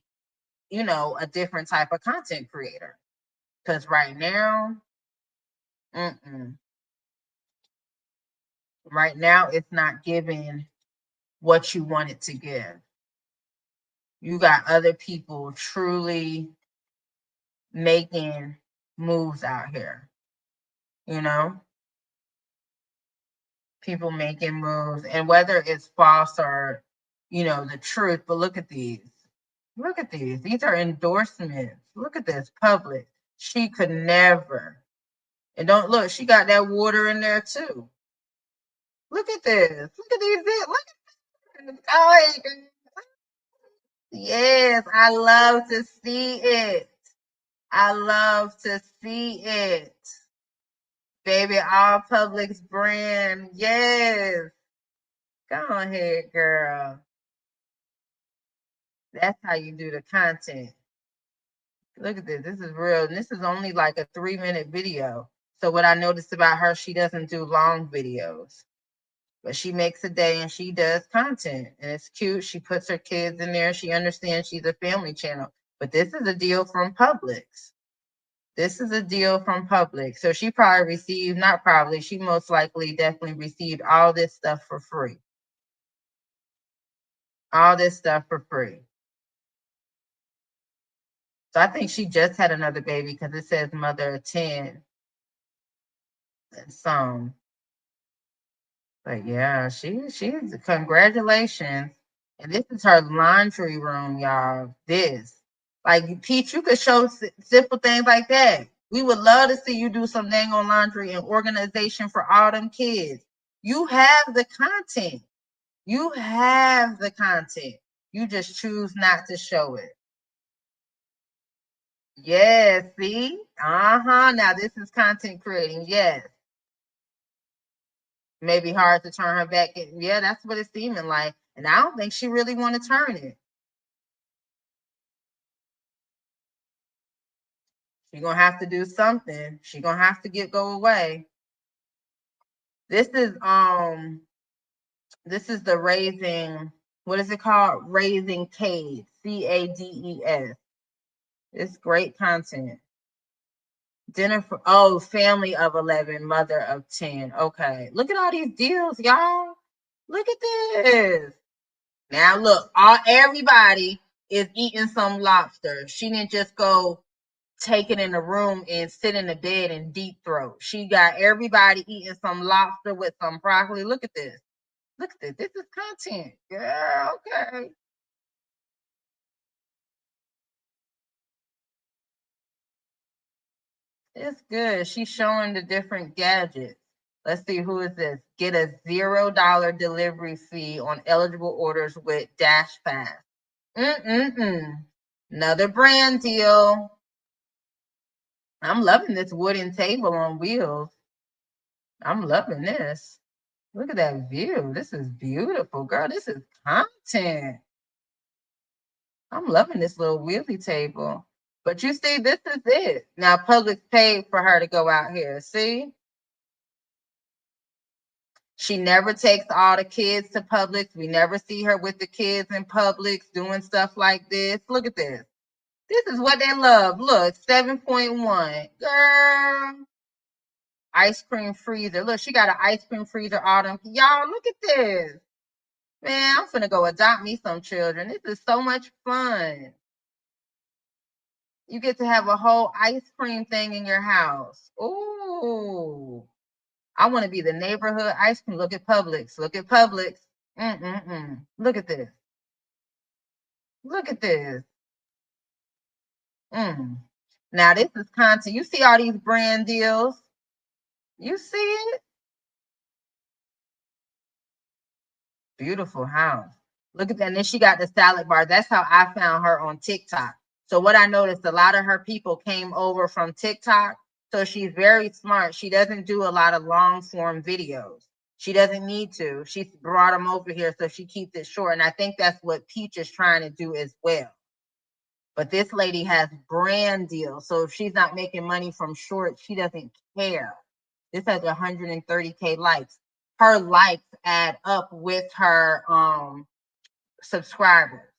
a different type of content creator. Because right now, right now, it's not giving what you want it to give. You got other people truly making moves out here, people making moves, and whether it's false or, the truth. But look at these. Look at these. These are endorsements. Look at this. Public. She could never. And don't look, she got that water in there too. Look at this. Look at these. Look at this. Oh, yes, I love to see it. I love to see it. Baby, all Publix brand. Yes. Go ahead, girl. That's how you do the content. Look at this. This is real. And this is only like a 3-minute video. So what I noticed about her, she doesn't do long videos. But she makes a day and she does content. And it's cute. She puts her kids in there. She understands she's a family channel. But this is a deal from Publix. This is a deal from Publix. So she probably received, not probably, she most likely definitely received all this stuff for free. All this stuff for free. So I think she just had another baby because it says mother of 10 and some. But yeah, she's congratulations. And this is her laundry room, y'all. This. Like, Peach, you could show simple things like that. We would love to see you do some dang on laundry and organization for all them kids. You have the content. You have the content. You just choose not to show it. Yes, see? Now this is content creating. Yes. Maybe hard to turn her back. Yeah, that's what it's seeming like. And I don't think she really want to turn it. She's gonna have to do something. She's gonna have to go away. This is the raising, what is it called? Raising Cades. CADES. It's great content. Dinner for family of 11, mother of 10. Okay. Look at all these deals, y'all. Look at this. Now look, everybody is eating some lobster. She didn't just go take it in the room and sit in the bed and deep throat. She got everybody eating some lobster with some broccoli. Look at this. Look at this. This is content. Yeah, okay. It's good. She's showing the different gadgets. Let's see, who is this? Get a $0 delivery fee on eligible orders with Dash Pass. Another brand deal. I'm loving this wooden table on wheels. I'm loving this. Look at that view. This is beautiful, girl. This is content. I'm loving this little wheelie table. But you see, this is it. Now, Publix paid for her to go out here. See? She never takes all the kids to Publix. We never see her with the kids in Publix doing stuff like this. Look at this. This is what they love. Look, 7.1. Girl. Ice cream freezer. Look, she got an ice cream freezer. Autumn. Y'all, look at this. Man, I'm finna go adopt me some children. This is so much fun. You get to have a whole ice cream thing in your house. Ooh. I want to be the neighborhood ice cream. Look at Publix. Look at Publix. Look at this. Look at this. Now this is content. You see all these brand deals? You see it? Beautiful house. Look at that. And then she got the salad bar. That's how I found her on TikTok. So what I noticed, a lot of her people came over from TikTok. So she's very smart. She doesn't do a lot of long form videos. She doesn't need to. She brought them over here, so she keeps it short. And I think that's what Peach is trying to do as well. But this lady has brand deals. So if she's not making money from shorts, she doesn't care. This has 130K likes. Her likes add up with her subscribers.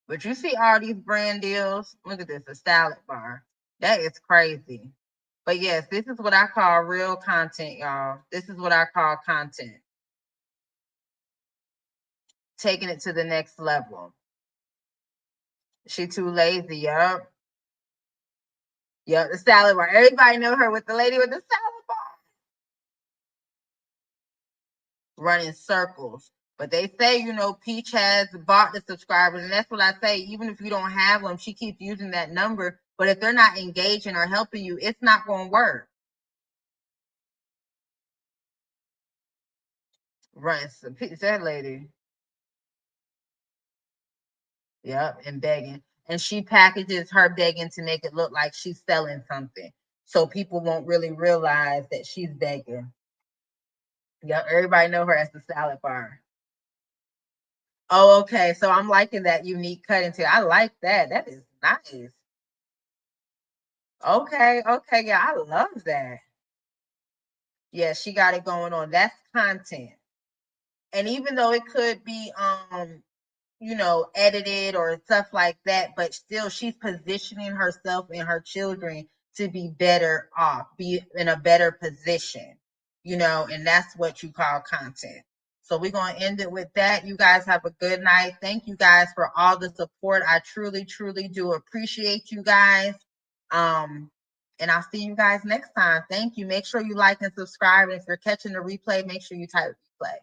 But you see all these brand deals. Look at this, a salad bar. That is crazy. But yes, this is what I call real content, y'all. This is what I call content. Taking it to the next level. She too lazy, yup. Yup, the salad bar. Everybody know her with the lady with the salad bar. Running circles. But they say, Peach has bought the subscribers, and that's what I say. Even if you don't have them, she keeps using that number. But if they're not engaging or helping you, it's not going to work. Running that lady. Yep, and begging. And she packages her begging to make it look like she's selling something. So people won't really realize that she's begging. Yep, everybody know her as the salad bar. Oh, okay. So I'm liking that unique cutting too. I like that. That is nice. Okay, yeah, I love that. Yeah, she got it going on. That's content. And even though it could be edited or stuff like that, but still she's positioning herself and her children to be better off, be in a better position, and that's what you call content. So we're going to end it with that. You guys have a good night. Thank you guys for all the support. I truly, truly do appreciate you guys. And I'll see you guys next time. Thank you. Make sure you like and subscribe. And if you're catching the replay, make sure you type replay.